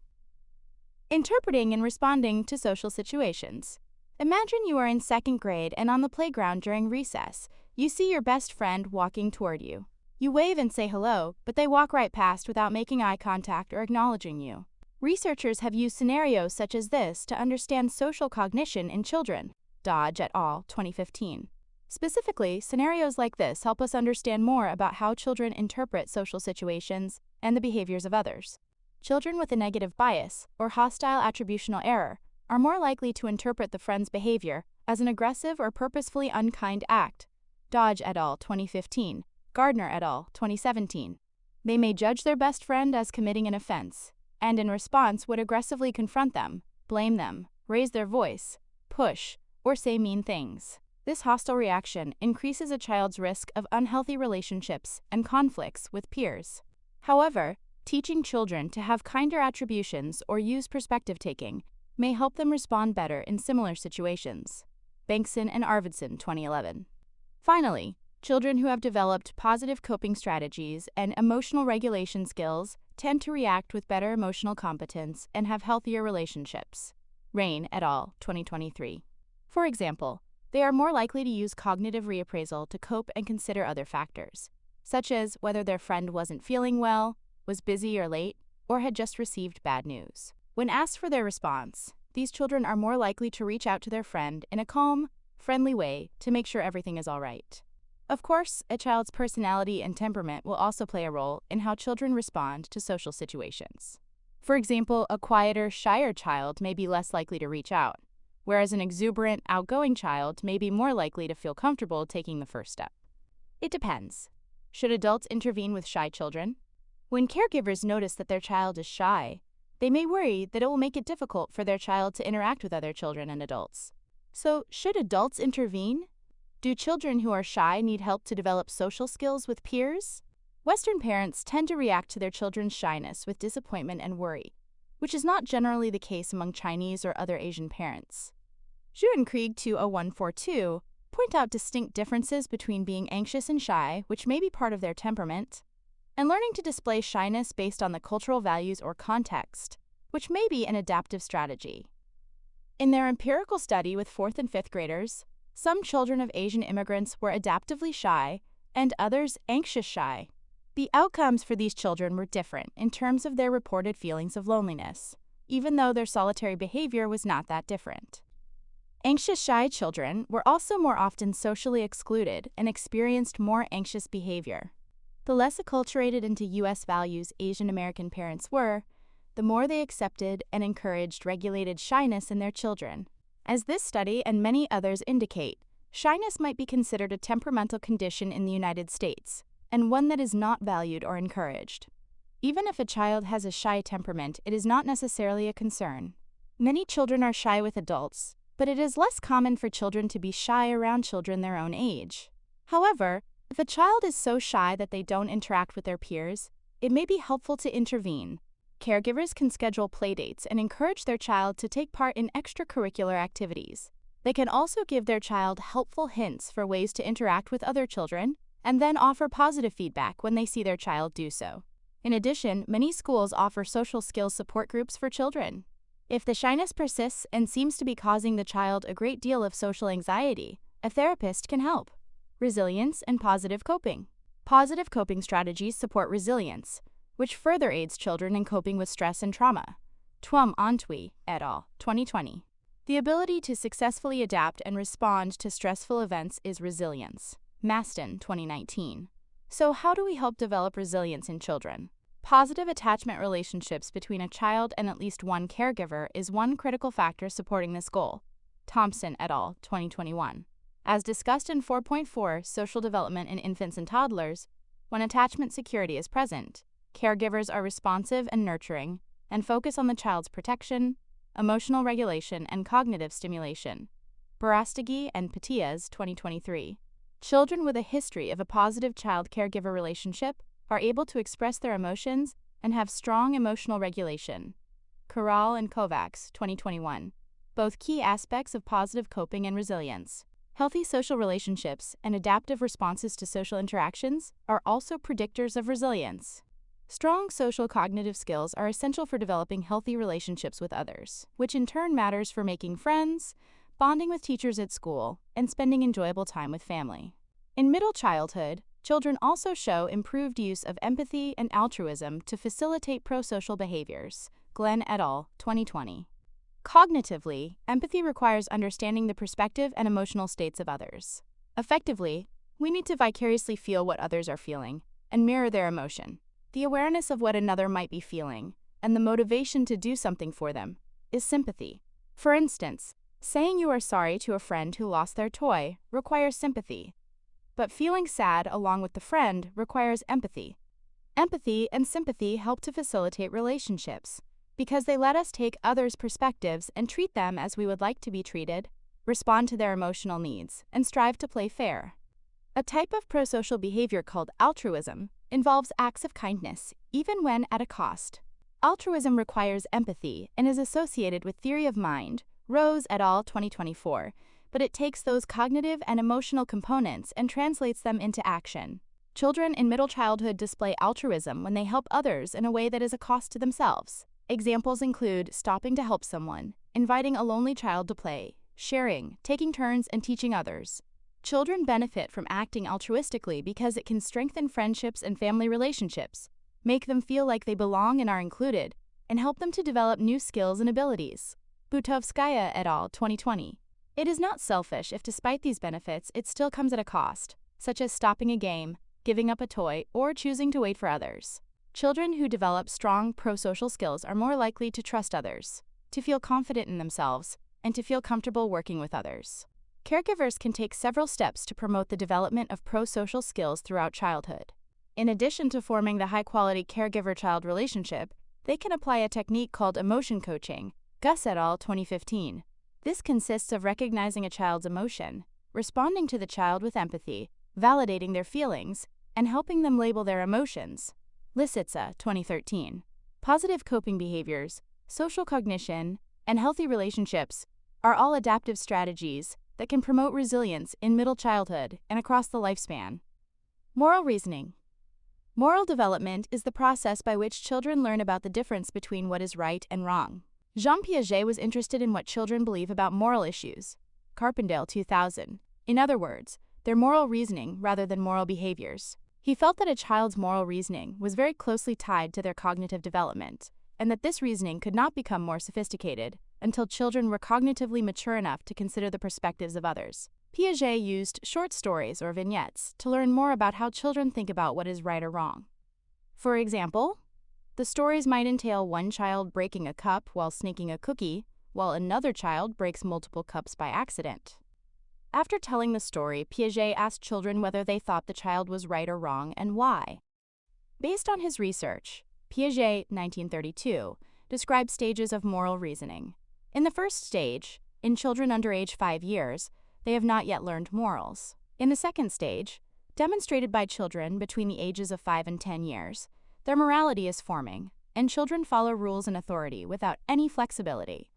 Interpreting and responding to social situations. Imagine you are in second grade and on the playground during recess. You see your best friend walking toward you. You wave and say hello, but they walk right past without making eye contact or acknowledging you. Researchers have used scenarios such as this to understand social cognition in children. Dodge et al. 2015. Specifically, scenarios like this help us understand more about how children interpret social situations and the behaviors of others. Children with a negative bias, or hostile attributional error, are more likely to interpret the friend's behavior as an aggressive or purposefully unkind act. Dodge et al. 2015. Gardner et al. 2017. They may judge their best friend as committing an offense, and in response would aggressively confront them, blame them, raise their voice, push, or say mean things. This hostile reaction increases a child's risk of unhealthy relationships and conflicts with peers. However, teaching children to have kinder attributions or use perspective-taking may help them respond better in similar situations. Bankson and Arvidsson, 2011. Finally, children who have developed positive coping strategies and emotional regulation skills tend to react with better emotional competence and have healthier relationships. Rain et al. 2023. For example, they are more likely to use cognitive reappraisal to cope and consider other factors, such as whether their friend wasn't feeling well, was busy or late, or had just received bad news. When asked for their response, these children are more likely to reach out to their friend in a calm, friendly way to make sure everything is all right. Of course, a child's personality and temperament will also play a role in how children respond to social situations. For example, a quieter, shyer child may be less likely to reach out, whereas an exuberant, outgoing child may be more likely to feel comfortable taking the first step. It depends. Should adults intervene with shy children? When caregivers notice that their child is shy, they may worry that it will make it difficult for their child to interact with other children and adults. So, should adults intervene? Do children who are shy need help to develop social skills with peers? Western parents tend to react to their children's shyness with disappointment and worry, which is not generally the case among Chinese or other Asian parents. Zhu and Krieg 20142 point out distinct differences between being anxious and shy, which may be part of their temperament, and learning to display shyness based on the cultural values or context, which may be an adaptive strategy. In their empirical study with 4th and 5th graders, some children of Asian immigrants were adaptively shy and others anxious shy. The outcomes for these children were different in terms of their reported feelings of loneliness, even though their solitary behavior was not that different. Anxious shy children were also more often socially excluded and experienced more anxious behavior. The less acculturated into U.S. values Asian American parents were, the more they accepted and encouraged regulated shyness in their children. As this study and many others indicate, shyness might be considered a temperamental condition in the United States, and one that is not valued or encouraged. Even if a child has a shy temperament, it is not necessarily a concern. Many children are shy with adults, but it is less common for children to be shy around children their own age. However, if a child is so shy that they don't interact with their peers, it may be helpful to intervene. Caregivers can schedule playdates and encourage their child to take part in extracurricular activities. They can also give their child helpful hints for ways to interact with other children, and then offer positive feedback when they see their child do so. In addition, many schools offer social skills support groups for children. If the shyness persists and seems to be causing the child a great deal of social anxiety, a therapist can help. Resilience and positive coping. Positive coping strategies support resilience, which further aids children in coping with stress and trauma. Tuom Antwi et al., 2020. The ability to successfully adapt and respond to stressful events is resilience. Maston, 2019. So how do we help develop resilience in children? Positive attachment relationships between a child and at least one caregiver is one critical factor supporting this goal. Thompson et al., 2021. As discussed in 4.4, Social Development in Infants and Toddlers, when attachment security is present, caregivers are responsive and nurturing, and focus on the child's protection, emotional regulation, and cognitive stimulation. Barastegui and Patias, 2023. Children with a history of a positive child-caregiver relationship are able to express their emotions and have strong emotional regulation. Corral and Kovacs, 2021. Both key aspects of positive coping and resilience. Healthy social relationships and adaptive responses to social interactions are also predictors of resilience. Strong social cognitive skills are essential for developing healthy relationships with others, which in turn matters for making friends, bonding with teachers at school, and spending enjoyable time with family. In middle childhood, children also show improved use of empathy and altruism to facilitate prosocial behaviors. Glenn et al., 2020. Cognitively, empathy requires understanding the perspective and emotional states of others. Effectively, we need to vicariously feel what others are feeling and mirror their emotion. The awareness of what another might be feeling and the motivation to do something for them is sympathy. For instance, saying you are sorry to a friend who lost their toy requires sympathy, but feeling sad along with the friend requires empathy. Empathy and sympathy help to facilitate relationships because they let us take others' perspectives and treat them as we would like to be treated, respond to their emotional needs, and strive to play fair. A type of prosocial behavior called altruism involves acts of kindness, even when at a cost. Altruism requires empathy and is associated with theory of mind, Rose et al., 2024, but it takes those cognitive and emotional components and translates them into action. Children in middle childhood display altruism when they help others in a way that is a cost to themselves. Examples include stopping to help someone, inviting a lonely child to play, sharing, taking turns, and teaching others. Children benefit from acting altruistically because it can strengthen friendships and family relationships, make them feel like they belong and are included, and help them to develop new skills and abilities. Butovskaya et al., 2020. It is not selfish if despite these benefits it still comes at a cost, such as stopping a game, giving up a toy, or choosing to wait for others. Children who develop strong prosocial skills are more likely to trust others, to feel confident in themselves, and to feel comfortable working with others. Caregivers can take several steps to promote the development of prosocial skills throughout childhood. In addition to forming the high-quality caregiver-child relationship, they can apply a technique called emotion coaching, Gus et al., 2015. This consists of recognizing a child's emotion, responding to the child with empathy, validating their feelings, and helping them label their emotions. Lisitsa, 2013. Positive coping behaviors, social cognition, and healthy relationships are all adaptive strategies that can promote resilience in middle childhood and across the lifespan. Moral reasoning. Moral development is the process by which children learn about the difference between what is right and wrong. Jean Piaget was interested in what children believe about moral issues. Carpendale, 2000. In other words, their moral reasoning rather than moral behaviors. He felt that a child's moral reasoning was very closely tied to their cognitive development, and that this reasoning could not become more sophisticated until children were cognitively mature enough to consider the perspectives of others. Piaget used short stories or vignettes to learn more about how children think about what is right or wrong. For example, the stories might entail one child breaking a cup while sneaking a cookie, while another child breaks multiple cups by accident. After telling the story, Piaget asked children whether they thought the child was right or wrong and why. Based on his research, Piaget, 1932, described stages of moral reasoning. In the first stage, in children under age 5 years, they have not yet learned morals. In the second stage, demonstrated by children between the ages of 5 and 10 years, their morality is forming, and children follow rules and authority without any flexibility.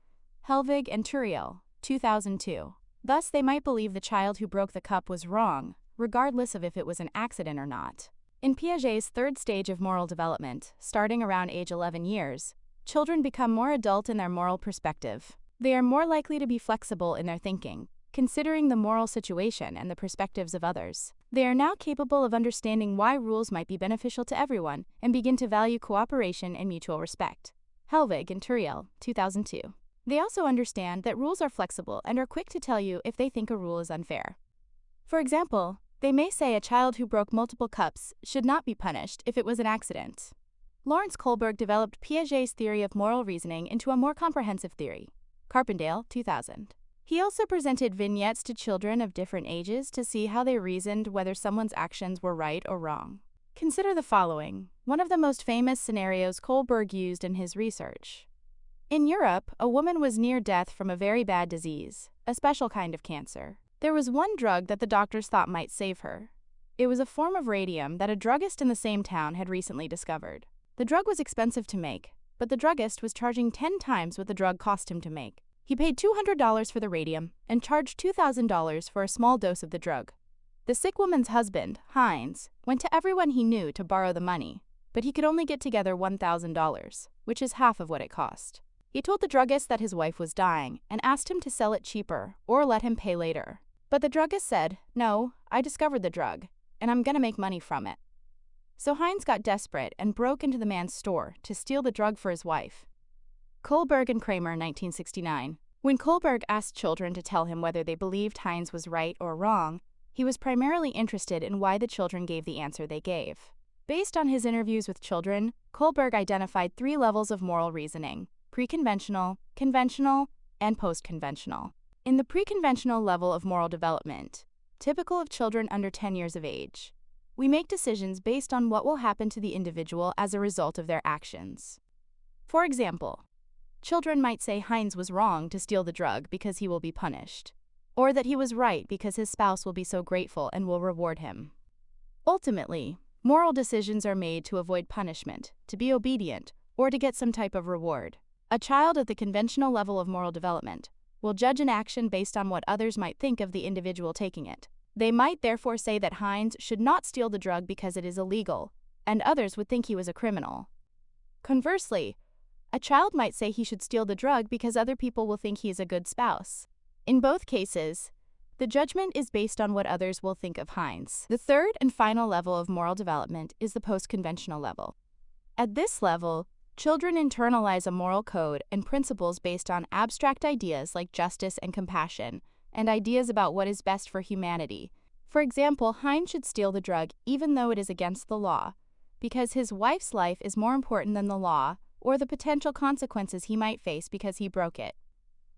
Helvig and Turiel, 2002. Thus, they might believe the child who broke the cup was wrong, regardless of if it was an accident or not. In Piaget's third stage of moral development, starting around age 11 years, children become more adult in their moral perspective. They are more likely to be flexible in their thinking, considering the moral situation and the perspectives of others. They are now capable of understanding why rules might be beneficial to everyone and begin to value cooperation and mutual respect. Helvig and Turiel, 2002. They also understand that rules are flexible and are quick to tell you if they think a rule is unfair. For example, they may say a child who broke multiple cups should not be punished if it was an accident. Lawrence Kohlberg developed Piaget's theory of moral reasoning into a more comprehensive theory. Carpendale, 2000. He also presented vignettes to children of different ages to see how they reasoned whether someone's actions were right or wrong. Consider the following, one of the most famous scenarios Kohlberg used in his research. In Europe, a woman was near death from a very bad disease, a special kind of cancer. There was one drug that the doctors thought might save her. It was a form of radium that a druggist in the same town had recently discovered. The drug was expensive to make, but the druggist was charging 10 times what the drug cost him to make. He paid $200 for the radium and charged $2,000 for a small dose of the drug. The sick woman's husband, Heinz, went to everyone he knew to borrow the money, but he could only get together $1,000, which is half of what it cost. He told the druggist that his wife was dying and asked him to sell it cheaper or let him pay later. But the druggist said, "No, I discovered the drug, and I'm gonna make money from it." So Heinz got desperate and broke into the man's store to steal the drug for his wife. Kohlberg and Kramer, 1969. When Kohlberg asked children to tell him whether they believed Heinz was right or wrong, he was primarily interested in why the children gave the answer they gave. Based on his interviews with children, Kohlberg identified 3 levels of moral reasoning: pre-conventional, conventional, and post-conventional. In the pre-conventional level of moral development, typical of children under 10 years of age, we make decisions based on what will happen to the individual as a result of their actions. For example, children might say Heinz was wrong to steal the drug because he will be punished, or that he was right because his spouse will be so grateful and will reward him. Ultimately, moral decisions are made to avoid punishment, to be obedient, or to get some type of reward. A child at the conventional level of moral development will judge an action based on what others might think of the individual taking it. They might therefore say that Heinz should not steal the drug because it is illegal, and others would think he was a criminal. Conversely, a child might say he should steal the drug because other people will think he is a good spouse. In both cases, the judgment is based on what others will think of Heinz. The third and final level of moral development is the post-conventional level. At this level, children internalize a moral code and principles based on abstract ideas like justice and compassion, and ideas about what is best for humanity. For example, Heinz should steal the drug even though it is against the law, because his wife's life is more important than the law or the potential consequences he might face because he broke it.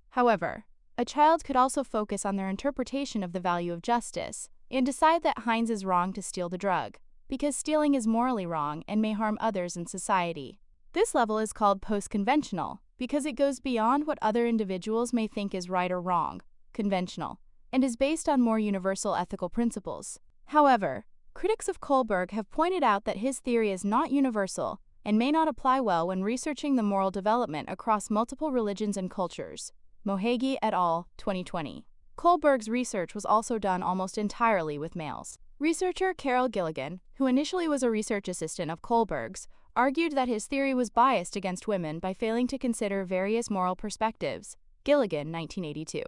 However, a child could also focus on their interpretation of the value of justice and decide that Heinz is wrong to steal the drug, because stealing is morally wrong and may harm others in society. This level is called post-conventional because it goes beyond what other individuals may think is right or wrong, conventional, and is based on more universal ethical principles. However, critics of Kohlberg have pointed out that his theory is not universal and may not apply well when researching the moral development across multiple religions and cultures. Mohegi et al., 2020. Kohlberg's research was also done almost entirely with males. Researcher Carol Gilligan, who initially was a research assistant of Kohlberg's, argued that his theory was biased against women by failing to consider various moral perspectives. Gilligan, 1982.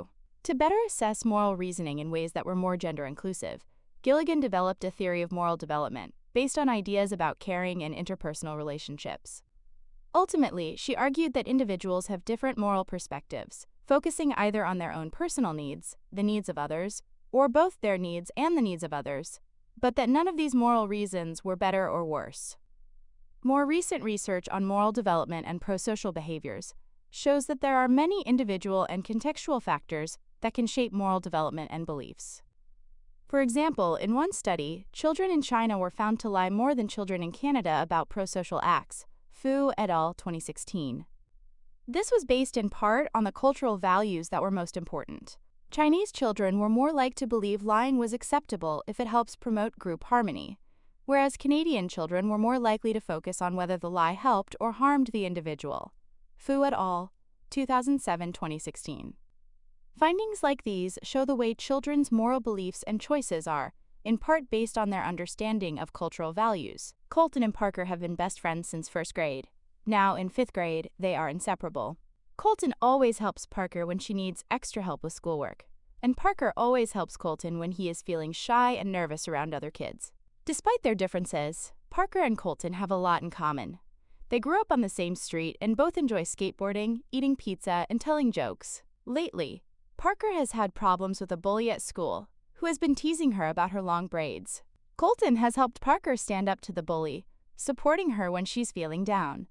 To better assess moral reasoning in ways that were more gender inclusive, Gilligan developed a theory of moral development based on ideas about caring and interpersonal relationships. Ultimately, she argued that individuals have different moral perspectives, focusing either on their own personal needs, the needs of others, or both their needs and the needs of others, but that none of these moral reasons were better or worse. More recent research on moral development and prosocial behaviors shows that there are many individual and contextual factors that can shape moral development and beliefs. For example, in one study, children in China were found to lie more than children in Canada about prosocial acts. Fu et al. 2016. This was based in part on the cultural values that were most important. Chinese children were more likely to believe lying was acceptable if it helps promote group harmony, whereas Canadian children were more likely to focus on whether the lie helped or harmed the individual. Fu et al. 2007-2016. Findings like these show the way children's moral beliefs and choices are, in part based on their understanding of cultural values. Colton and Parker have been best friends since first grade. Now, in fifth grade, they are inseparable. Colton always helps Parker when she needs extra help with schoolwork, and Parker always helps Colton when he is feeling shy and nervous around other kids. Despite their differences, Parker and Colton have a lot in common. They grew up on the same street and both enjoy skateboarding, eating pizza, and telling jokes. Lately, Parker has had problems with a bully at school, who has been teasing her about her long braids. Colton has helped Parker stand up to the bully, supporting her when she's feeling down.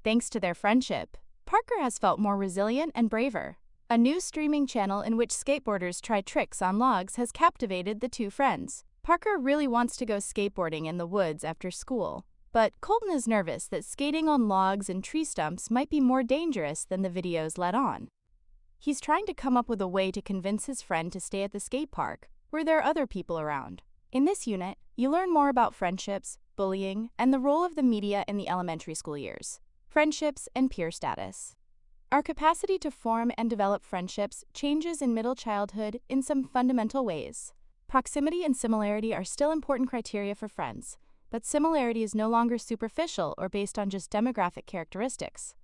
Thanks to their friendship, Parker has felt more resilient and braver. A new streaming channel in which skateboarders try tricks on logs has captivated the two friends. Parker really wants to go skateboarding in the woods after school, but Colton is nervous that skating on logs and tree stumps might be more dangerous than the videos let on. He's trying to come up with a way to convince his friend to stay at the skate park, where there are other people around. In this unit, you learn more about friendships, bullying, and the role of the media in the elementary school years. Friendships and peer status. Our capacity to form and develop friendships changes in middle childhood in some fundamental ways. Proximity and similarity are still important criteria for friends, but similarity is no longer superficial or based on just demographic characteristics.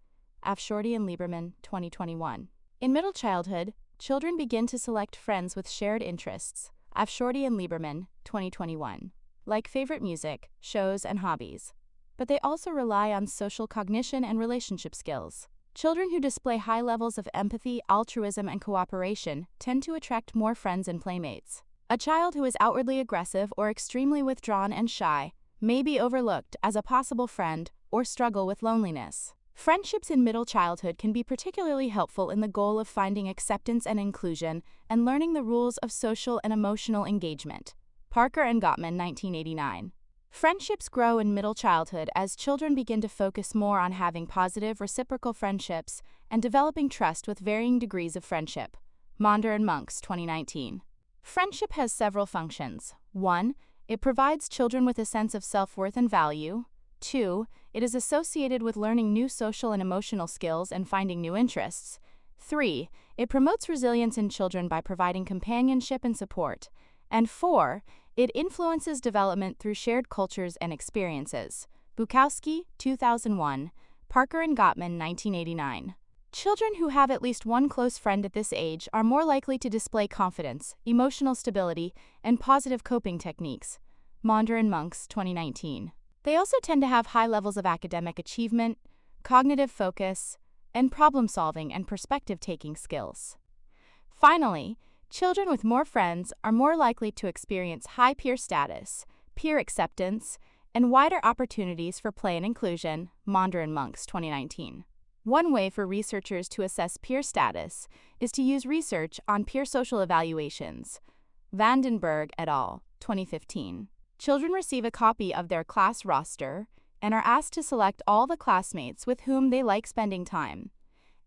Afshorty and Lieberman, 2021. In middle childhood, children begin to select friends with shared interests. Afshorty and Lieberman, 2021. Like favorite music, shows, and hobbies. But they also rely on social cognition and relationship skills. Children who display high levels of empathy, altruism, and cooperation tend to attract more friends and playmates. A child who is outwardly aggressive or extremely withdrawn and shy may be overlooked as a possible friend or struggle with loneliness. Friendships in middle childhood can be particularly helpful in the goal of finding acceptance and inclusion and learning the rules of social and emotional engagement. Parker and Gottman, 1989. Friendships grow in middle childhood as children begin to focus more on having positive, reciprocal friendships and developing trust with varying degrees of friendship. Maunder and Monks, 2019. Friendship has several functions. 1. It provides children with a sense of self-worth and value. 2. It is associated with learning new social and emotional skills and finding new interests. 3. It promotes resilience in children by providing companionship and support. And 4. It influences development through shared cultures and experiences. Bukowski, 2001. Parker and Gottman, 1989. Children who have at least one close friend at this age are more likely to display confidence, emotional stability, and positive coping techniques. Maunder and Monks, 2019. They also tend to have high levels of academic achievement, cognitive focus, and problem-solving and perspective-taking skills. Finally, children with more friends are more likely to experience high peer status, peer acceptance, and wider opportunities for play and inclusion. Maunder and Monks, 2019. One way for researchers to assess peer status is to use research on peer social evaluations. Vandenberg et al., 2015. Children receive a copy of their class roster and are asked to select all the classmates with whom they like spending time,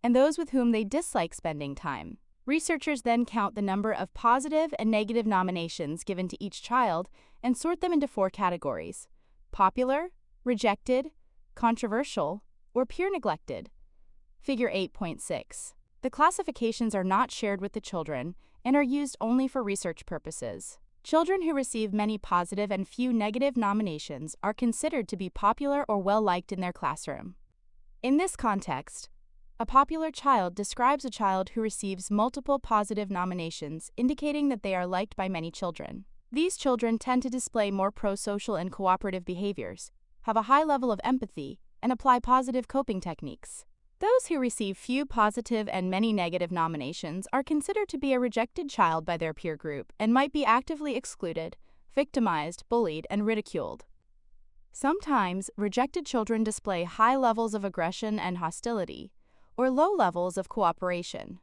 and those with whom they dislike spending time. Researchers then count the number of positive and negative nominations given to each child and sort them into 4 categories: popular, rejected, controversial, or peer neglected. Figure 8.6. The classifications are not shared with the children and are used only for research purposes. Children who receive many positive and few negative nominations are considered to be popular or well-liked in their classroom. In this context, a popular child describes a child who receives multiple positive nominations, indicating that they are liked by many children. These children tend to display more pro-social and cooperative behaviors, have a high level of empathy, and apply positive coping techniques. Those who receive few positive and many negative nominations are considered to be a rejected child by their peer group and might be actively excluded, victimized, bullied, and ridiculed. Sometimes, rejected children display high levels of aggression and hostility, or low levels of cooperation.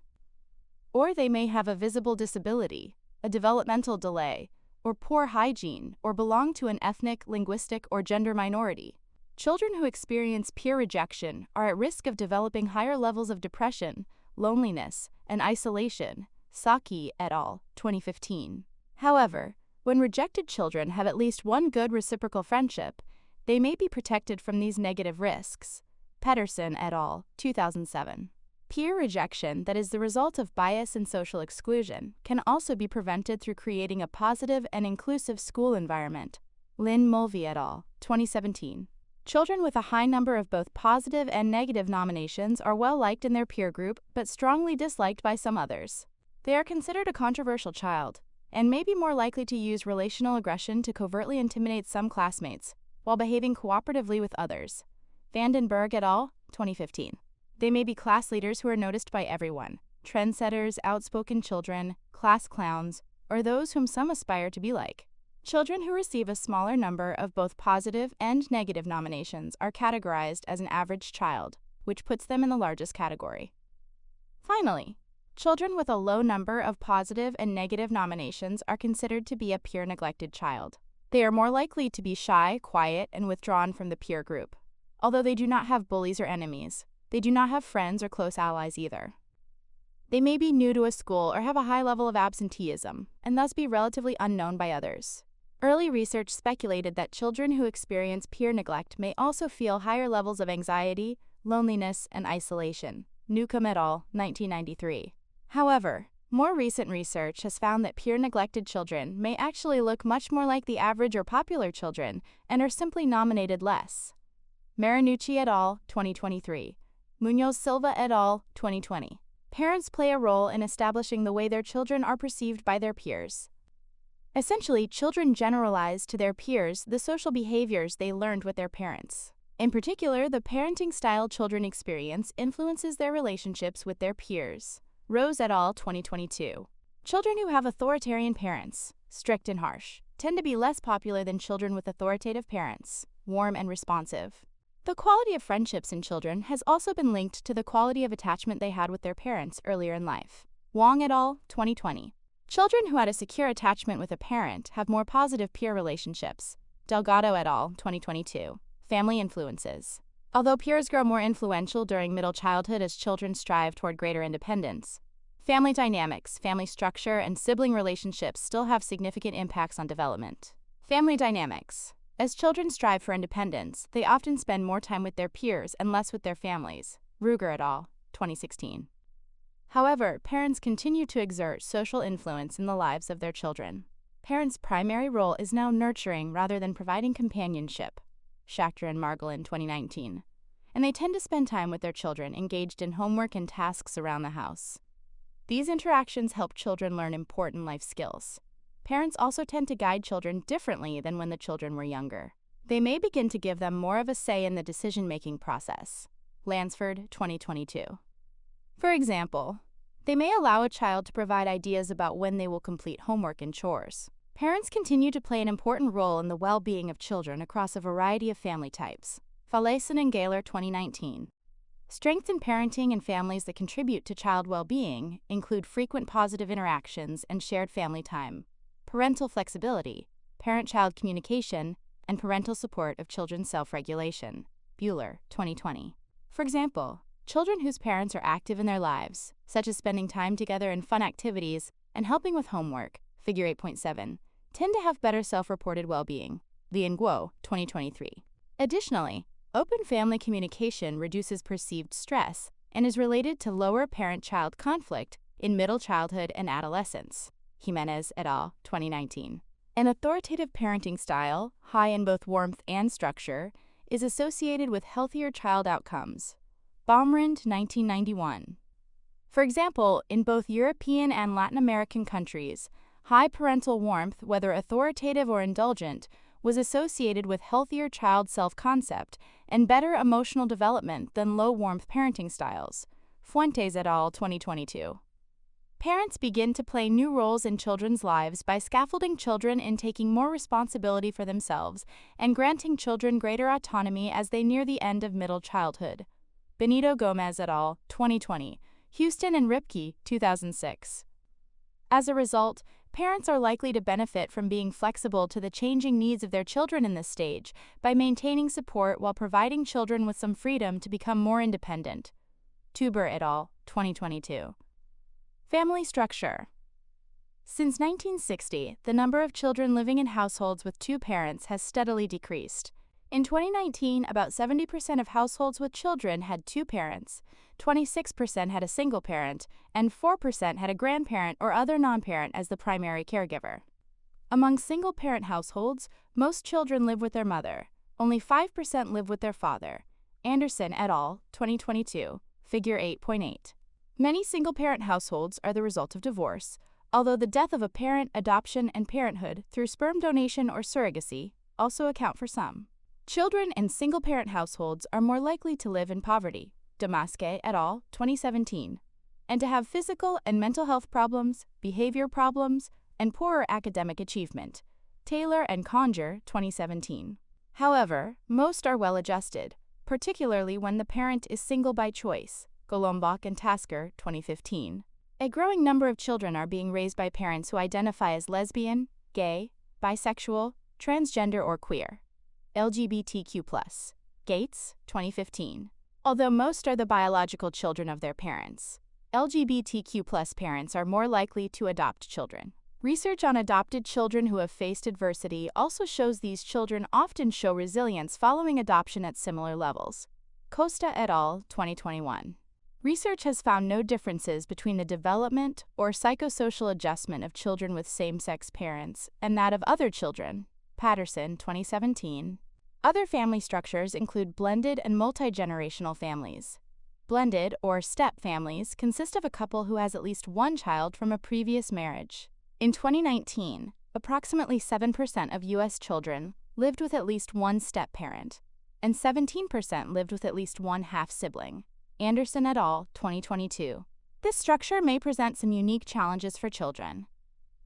Or they may have a visible disability, a developmental delay, or poor hygiene, or belong to an ethnic, linguistic, or gender minority. Children who experience peer rejection are at risk of developing higher levels of depression, loneliness, and isolation. Saki et al., 2015. However, when rejected children have at least one good reciprocal friendship, they may be protected from these negative risks. Pedersen et al., 2007. Peer rejection that is the result of bias and social exclusion can also be prevented through creating a positive and inclusive school environment. Lynn Mulvey et al., 2017. Children with a high number of both positive and negative nominations are well liked in their peer group but strongly disliked by some others. They are considered a controversial child and may be more likely to use relational aggression to covertly intimidate some classmates while behaving cooperatively with others. Vandenberg et al., 2015. They may be class leaders who are noticed by everyone, trendsetters, outspoken children, class clowns, or those whom some aspire to be like. Children who receive a smaller number of both positive and negative nominations are categorized as an average child, which puts them in the largest category. Finally, children with a low number of positive and negative nominations are considered to be a peer-neglected child. They are more likely to be shy, quiet, and withdrawn from the peer group. Although they do not have bullies or enemies, they do not have friends or close allies either. They may be new to a school or have a high level of absenteeism, and thus be relatively unknown by others. Early research speculated that children who experience peer neglect may also feel higher levels of anxiety, loneliness, and isolation. Newcomb et al., 1993. However, more recent research has found that peer-neglected children may actually look much more like the average or popular children and are simply nominated less. Marinucci et al., 2023. Munoz Silva et al., 2020. Parents play a role in establishing the way their children are perceived by their peers. Essentially, children generalize to their peers the social behaviors they learned with their parents. In particular, the parenting style children experience influences their relationships with their peers. Rose et al., 2022. Children who have authoritarian parents, strict and harsh, tend to be less popular than children with authoritative parents, warm and responsive. The quality of friendships in children has also been linked to the quality of attachment they had with their parents earlier in life. Wong et al., 2020. Children who had a secure attachment with a parent have more positive peer relationships. Delgado et al., 2022. Family influences. Although peers grow more influential during middle childhood as children strive toward greater independence, family dynamics, family structure, and sibling relationships still have significant impacts on development. Family dynamics. As children strive for independence, they often spend more time with their peers and less with their families. Ruger et al., 2016. However, parents continue to exert social influence in the lives of their children. Parents' primary role is now nurturing rather than providing companionship. Schachter and Margolin, 2019. And they tend to spend time with their children engaged in homework and tasks around the house. These interactions help children learn important life skills. Parents also tend to guide children differently than when the children were younger. They may begin to give them more of a say in the decision-making process. Lansford, 2022. For example, they may allow a child to provide ideas about when they will complete homework and chores. Parents continue to play an important role in the well-being of children across a variety of family types. Falason and Gaylor, 2019. Strengths in parenting and families that contribute to child well-being include frequent positive interactions and shared family time, parental flexibility, parent-child communication, and parental support of children's self-regulation. Bueller, 2020. For example, children whose parents are active in their lives, such as spending time together in fun activities and helping with homework, Figure 8.7, tend to have better self-reported well-being. Li and Guo, 2023. Additionally, open family communication reduces perceived stress and is related to lower parent-child conflict in middle childhood and adolescence. Jimenez et al., 2019. An authoritative parenting style, high in both warmth and structure, is associated with healthier child outcomes. Baumrind, 1991. For example, in both European and Latin American countries, high parental warmth, whether authoritative or indulgent, was associated with healthier child self-concept and better emotional development than low-warmth parenting styles. Fuentes et al., 2022. Parents begin to play new roles in children's lives by scaffolding children in taking more responsibility for themselves and granting children greater autonomy as they near the end of middle childhood. Benito Gomez et al., 2020. Houston and Ripke, 2006. As a result, parents are likely to benefit from being flexible to the changing needs of their children in this stage by maintaining support while providing children with some freedom to become more independent. Tuber et al., 2022. Family structure. Since 1960, the number of children living in households with two parents has steadily decreased. In 2019, about 70% of households with children had two parents, 26% had a single parent, and 4% had a grandparent or other non-parent as the primary caregiver. Among single-parent households, most children live with their mother. Only 5% live with their father. Anderson et al., 2022, Figure 8.8. Many single-parent households are the result of divorce, although the death of a parent, adoption, and parenthood through sperm donation or surrogacy also account for some. Children in single-parent households are more likely to live in poverty, Damaske et al., 2017, and to have physical and mental health problems, behavior problems, and poorer academic achievement, Taylor and Conger, 2017. However, most are well-adjusted, particularly when the parent is single by choice, Golombok and Tasker, 2015. A growing number of children are being raised by parents who identify as lesbian, gay, bisexual, transgender, or queer. LGBTQ+. Gates, 2015. Although most are the biological children of their parents, LGBTQ+ parents are more likely to adopt children. Research on adopted children who have faced adversity also shows these children often show resilience following adoption at similar levels. Costa et al., 2021. Research has found no differences between the development or psychosocial adjustment of children with same-sex parents and that of other children. Patterson, 2017. Other family structures include blended and multi-generational families. Blended, or step families, consist of a couple who has at least one child from a previous marriage. In 2019, approximately 7% of U.S. children lived with at least one step-parent, and 17% lived with at least one half-sibling. Anderson et al., 2022. This structure may present some unique challenges for children.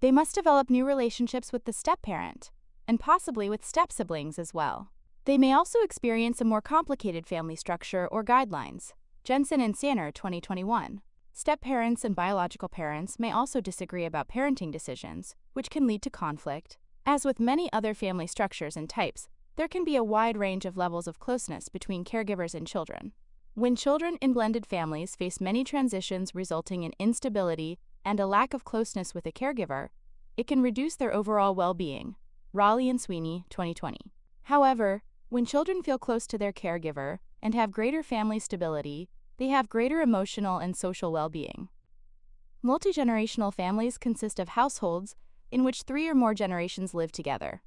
They must develop new relationships with the step-parent, and possibly with step-siblings as well. They may also experience a more complicated family structure or guidelines. Jensen and Sanner, 2021. Step-parents and biological parents may also disagree about parenting decisions, which can lead to conflict. As with many other family structures and types, there can be a wide range of levels of closeness between caregivers and children. When children in blended families face many transitions resulting in instability and a lack of closeness with a caregiver, it can reduce their overall well-being. Raleigh and Sweeney, 2020. However, when children feel close to their caregiver and have greater family stability, they have greater emotional and social well-being. Multi-generational families consist of households in which 3 or more generations live together.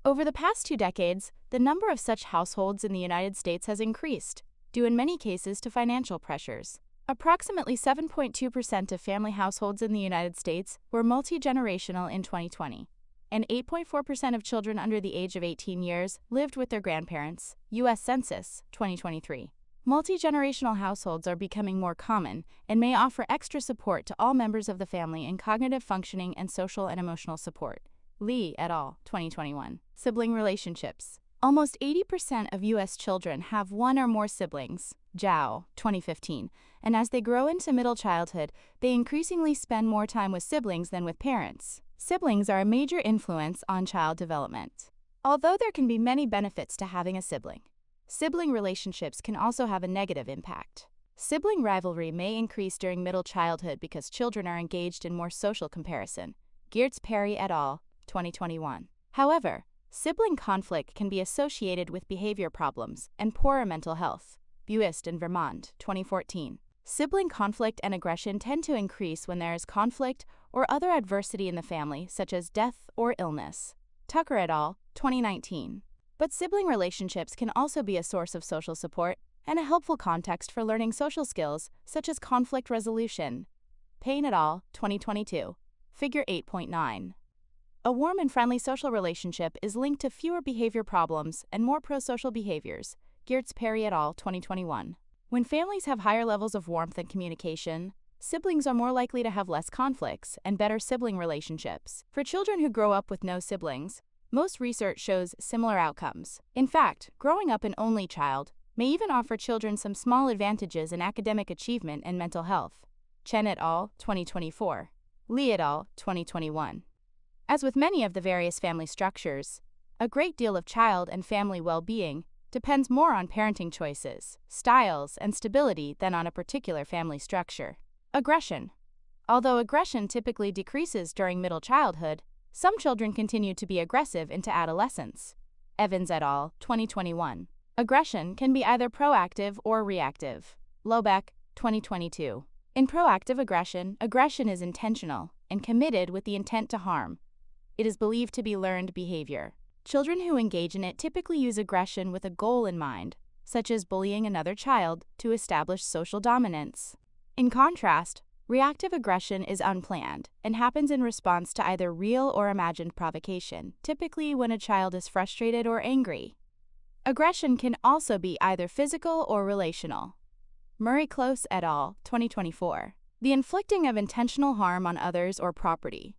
Over the past 2 decades, the number of such households in the United States has increased, due in many cases to financial pressures. Approximately 7.2% of family households in the United States were multi-generational in 2020, and 8.4% of children under the age of 18 years lived with their grandparents. U.S. Census, 2023. Multi-generational households are becoming more common and may offer extra support to all members of the family in cognitive functioning and social and emotional support. Lee et al., 2021. Sibling relationships. Almost 80% of U.S. children have one or more siblings, Zhao, 2015, and as they grow into middle childhood, they increasingly spend more time with siblings than with parents. Siblings are a major influence on child development. Although there can be many benefits to having a sibling, sibling relationships can also have a negative impact. Sibling rivalry may increase during middle childhood because children are engaged in more social comparison. Geertz Perry et al., 2021. However, sibling conflict can be associated with behavior problems and poorer mental health. Buist and Vermont, 2014. Sibling conflict and aggression tend to increase when there is conflict or other adversity in the family, such as death or illness. Tucker et al., 2019. But sibling relationships can also be a source of social support and a helpful context for learning social skills, such as conflict resolution. Payne et al., 2022. Figure 8.9. A warm and friendly social relationship is linked to fewer behavior problems and more pro-social behaviors. Geertz Perry et al., 2021. When families have higher levels of warmth and communication, siblings are more likely to have less conflicts and better sibling relationships. For children who grow up with no siblings, most research shows similar outcomes. In fact, growing up an only child may even offer children some small advantages in academic achievement and mental health. Chen et al., 2024. Lee et al., 2021. As with many of the various family structures, a great deal of child and family well-being depends more on parenting choices, styles, and stability than on a particular family structure. Aggression. Although aggression typically decreases during middle childhood, some children continue to be aggressive into adolescence. Evans et al., 2021. Aggression can be either proactive or reactive. Lobeck, 2022. In proactive aggression, aggression is intentional and committed with the intent to harm. It is believed to be learned behavior. Children who engage in it typically use aggression with a goal in mind, such as bullying another child to establish social dominance. In contrast, reactive aggression is unplanned and happens in response to either real or imagined provocation, typically when a child is frustrated or angry. Aggression can also be either physical or relational. Murray-Close et al., 2024. The inflicting of intentional harm on others or property,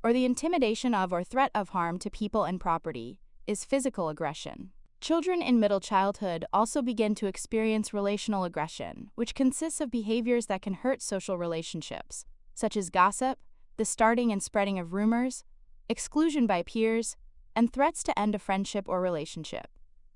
or the intimidation of or threat of harm to people and property, is physical aggression. Children in middle childhood also begin to experience relational aggression, which consists of behaviors that can hurt social relationships, such as gossip, the starting and spreading of rumors, exclusion by peers, and threats to end a friendship or relationship.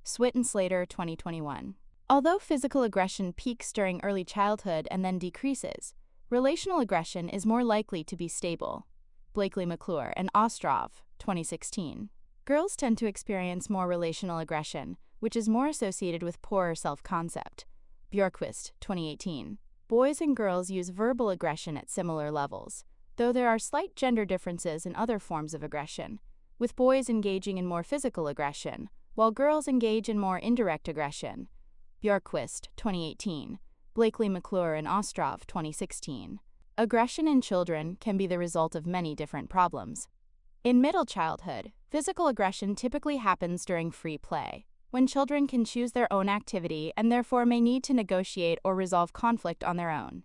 Swit and Slater, 2021. Although physical aggression peaks during early childhood and then decreases, relational aggression is more likely to be stable. Blakely McClure and Ostrov, 2016. Girls tend to experience more relational aggression, which is more associated with poorer self-concept. Bjorkquist, 2018. Boys and girls use verbal aggression at similar levels, though there are slight gender differences in other forms of aggression, with boys engaging in more physical aggression, while girls engage in more indirect aggression. Bjorkquist, 2018. Blakely McClure and Ostrov, 2016. Aggression in children can be the result of many different problems. In middle childhood, physical aggression typically happens during free play, when children can choose their own activity and therefore may need to negotiate or resolve conflict on their own.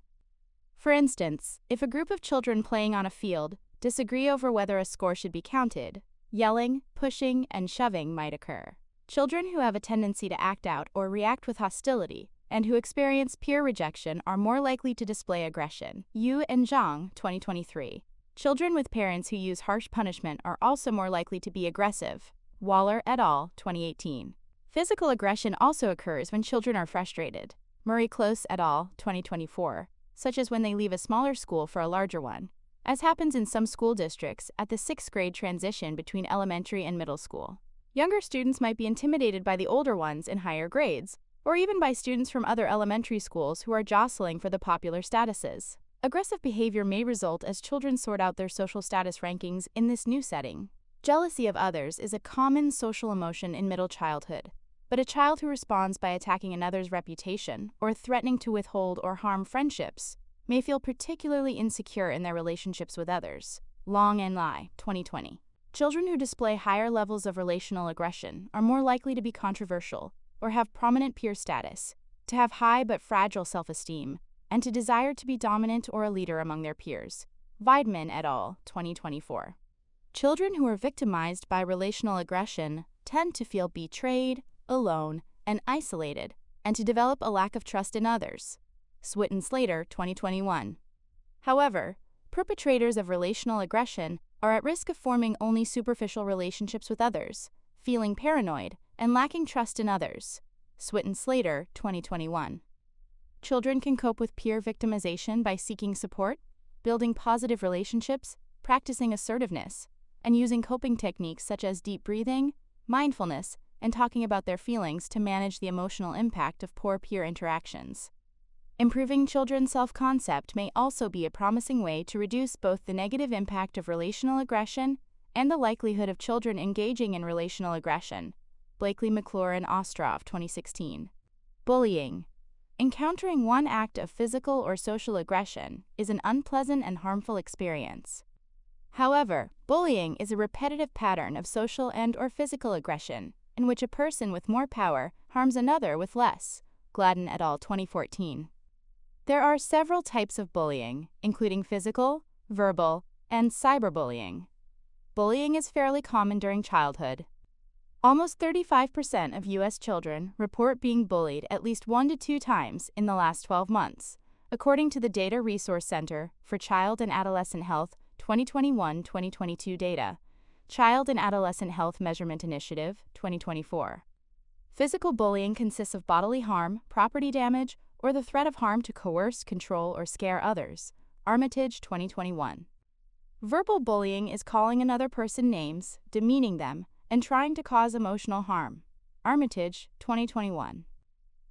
For instance, if a group of children playing on a field disagree over whether a score should be counted, yelling, pushing, and shoving might occur. Children who have a tendency to act out or react with hostility and who experience peer rejection are more likely to display aggression. Yu and Zhang, 2023. Children with parents who use harsh punishment are also more likely to be aggressive. Waller et al., 2018. Physical aggression also occurs when children are frustrated. Murray-Close et al., 2024, such as when they leave a smaller school for a larger one, as happens in some school districts at the 6th grade transition between elementary and middle school. Younger students might be intimidated by the older ones in higher grades, or even by students from other elementary schools who are jostling for the popular statuses. Aggressive behavior may result as children sort out their social status rankings in this new setting. Jealousy of others is a common social emotion in middle childhood, but a child who responds by attacking another's reputation or threatening to withhold or harm friendships may feel particularly insecure in their relationships with others. Long and Lai, 2020. Children who display higher levels of relational aggression are more likely to be controversial or have prominent peer status, to have high but fragile self-esteem, and to desire to be dominant or a leader among their peers. Weidman et al., 2024. Children who are victimized by relational aggression tend to feel betrayed, alone, and isolated, and to develop a lack of trust in others. Swit and Slater, 2021. However, perpetrators of relational aggression are at risk of forming only superficial relationships with others, feeling paranoid, and lacking trust in others. Swit and Slater, 2021. Children can cope with peer victimization by seeking support, building positive relationships, practicing assertiveness, and using coping techniques such as deep breathing, mindfulness, and talking about their feelings to manage the emotional impact of poor peer interactions. Improving children's self-concept may also be a promising way to reduce both the negative impact of relational aggression and the likelihood of children engaging in relational aggression. Blakely, McClure, and Ostrov, 2016. Bullying. Encountering one act of physical or social aggression is an unpleasant and harmful experience. However, bullying is a repetitive pattern of social and/or physical aggression in which a person with more power harms another with less. Gladden et al., 2014. There are several types of bullying, including physical, verbal, and cyberbullying. Bullying is fairly common during childhood. Almost 35% of U.S. children report being bullied at least 1 to 2 times in the last 12 months, according to the Data Resource Center for Child and Adolescent Health 2021-2022 data, Child and Adolescent Health Measurement Initiative 2024. Physical bullying consists of bodily harm, property damage, or the threat of harm to coerce, control, or scare others. Armitage, 2021. Verbal bullying is calling another person names, demeaning them, and trying to cause emotional harm. Armitage, 2021.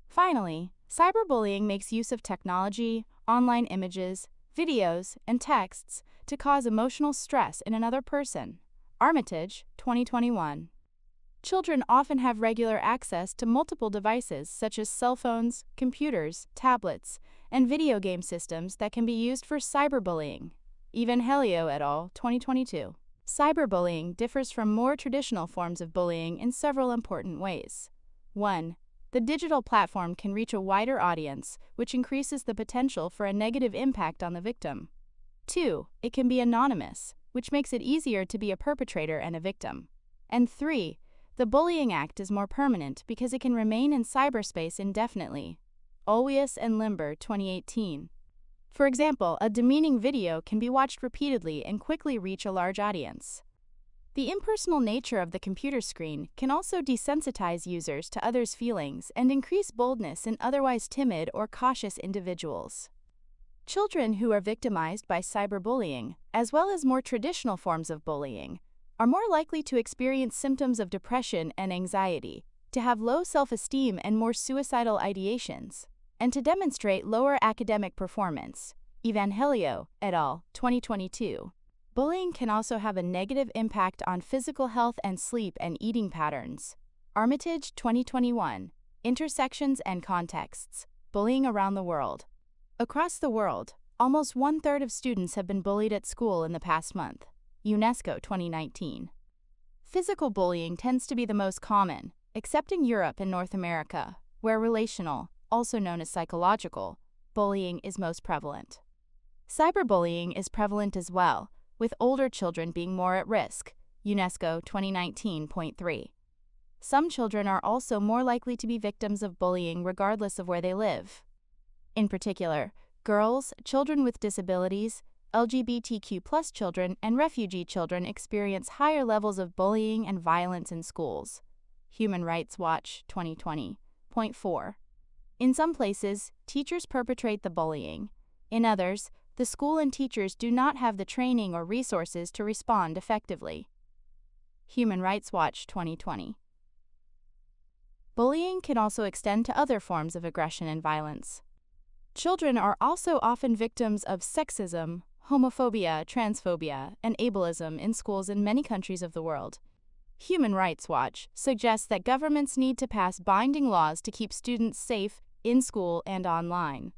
Finally, cyberbullying makes use of technology, online images, videos, and texts to cause emotional stress in another person. Armitage, 2021. Children often have regular access to multiple devices such as cell phones, computers, tablets, and video game systems that can be used for cyberbullying. Evangelio et al., 2022. Cyberbullying differs from more traditional forms of bullying in several important ways. 1. The digital platform can reach a wider audience, which increases the potential for a negative impact on the victim. 2. It can be anonymous, which makes it easier to be a perpetrator and a victim. And 3. The bullying act is more permanent because it can remain in cyberspace indefinitely. Olweus and Limber, 2018. For example, a demeaning video can be watched repeatedly and quickly reach a large audience. The impersonal nature of the computer screen can also desensitize users to others' feelings and increase boldness in otherwise timid or cautious individuals. Children who are victimized by cyberbullying, as well as more traditional forms of bullying, are more likely to experience symptoms of depression and anxiety, to have low self-esteem and more suicidal ideations, and to demonstrate lower academic performance. Evangelio et al., 2022. Bullying can also have a negative impact on physical health and sleep and eating patterns. Armitage, 2021. Intersections and contexts. Bullying around the world. Across the world, almost 1/3 of students have been bullied at school in the past month. UNESCO, 2019. Physical bullying tends to be the most common, except in Europe and North America, where relational, also known as psychological, bullying is most prevalent. Cyberbullying is prevalent as well, with older children being more at risk. UNESCO 2019.3. Some children are also more likely to be victims of bullying regardless of where they live. In particular, girls, children with disabilities, LGBTQ+ children, and refugee children experience higher levels of bullying and violence in schools. Human Rights Watch 2020.4. In some places, teachers perpetrate the bullying. In others, the school and teachers do not have the training or resources to respond effectively. Human Rights Watch 2020. Bullying can also extend to other forms of aggression and violence. Children are also often victims of sexism, homophobia, transphobia, and ableism in schools in many countries of the world. Human Rights Watch suggests that governments need to pass binding laws to keep students safe in school and online.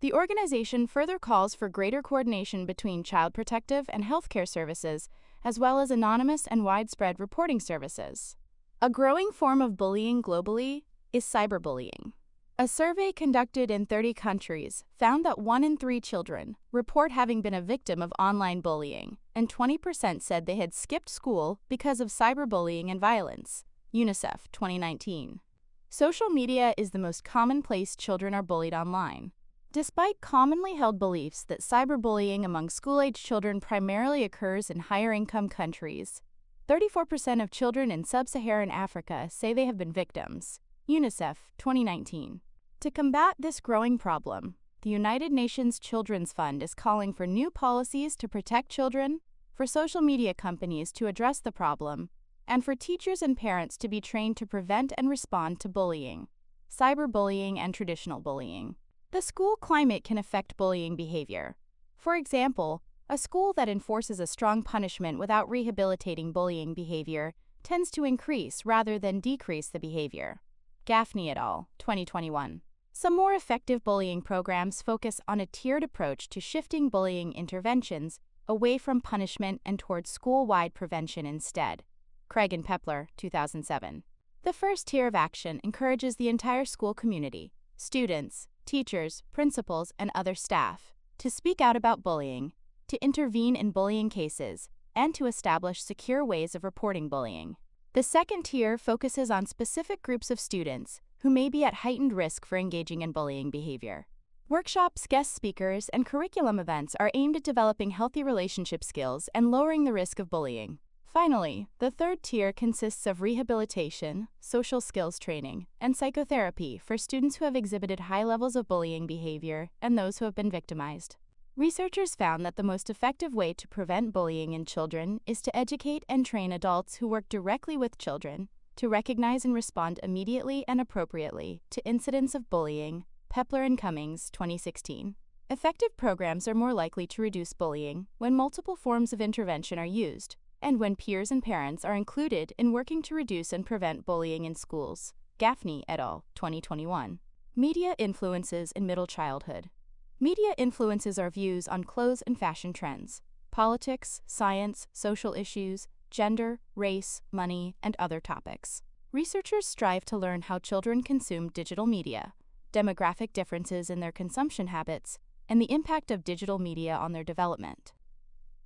The organization further calls for greater coordination between child protective and healthcare services, as well as anonymous and widespread reporting services. A growing form of bullying globally is cyberbullying. A survey conducted in 30 countries found that 1 in 3 children report having been a victim of online bullying, and 20% said they had skipped school because of cyberbullying and violence. UNICEF 2019. Social media is the most common place children are bullied online. Despite commonly held beliefs that cyberbullying among school-age children primarily occurs in higher-income countries, 34% of children in sub-Saharan Africa say they have been victims. UNICEF 2019. To combat this growing problem, the United Nations Children's Fund is calling for new policies to protect children, for social media companies to address the problem, and for teachers and parents to be trained to prevent and respond to bullying, cyberbullying, and traditional bullying. The school climate can affect bullying behavior. For example, a school that enforces a strong punishment without rehabilitating bullying behavior tends to increase rather than decrease the behavior. Gaffney et al., 2021. Some more effective bullying programs focus on a tiered approach to shifting bullying interventions away from punishment and towards school-wide prevention instead. Craig and Pepler, 2007. The first tier of action encourages the entire school community, students, teachers, principals, and other staff, to speak out about bullying, to intervene in bullying cases, and to establish secure ways of reporting bullying. The second tier focuses on specific groups of students who may be at heightened risk for engaging in bullying behavior. Workshops, guest speakers, and curriculum events are aimed at developing healthy relationship skills and lowering the risk of bullying. Finally, the third tier consists of rehabilitation, social skills training, and psychotherapy for students who have exhibited high levels of bullying behavior and those who have been victimized. Researchers found that the most effective way to prevent bullying in children is to educate and train adults who work directly with children to recognize and respond immediately and appropriately to incidents of bullying. Pepler and Cummings, 2016. Effective programs are more likely to reduce bullying when multiple forms of intervention are used, and when peers and parents are included in working to reduce and prevent bullying in schools. Gaffney et al., 2021. Media influences in middle childhood. Media influences our views on clothes and fashion trends, politics, science, social issues, gender, race, money, and other topics. Researchers strive to learn how children consume digital media, demographic differences in their consumption habits, and the impact of digital media on their development.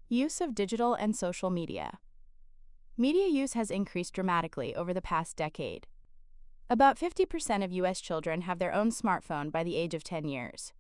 Use of digital and social media. Media use has increased dramatically over the past decade. About 50% of U.S. children have their own smartphone by the age of 10 years.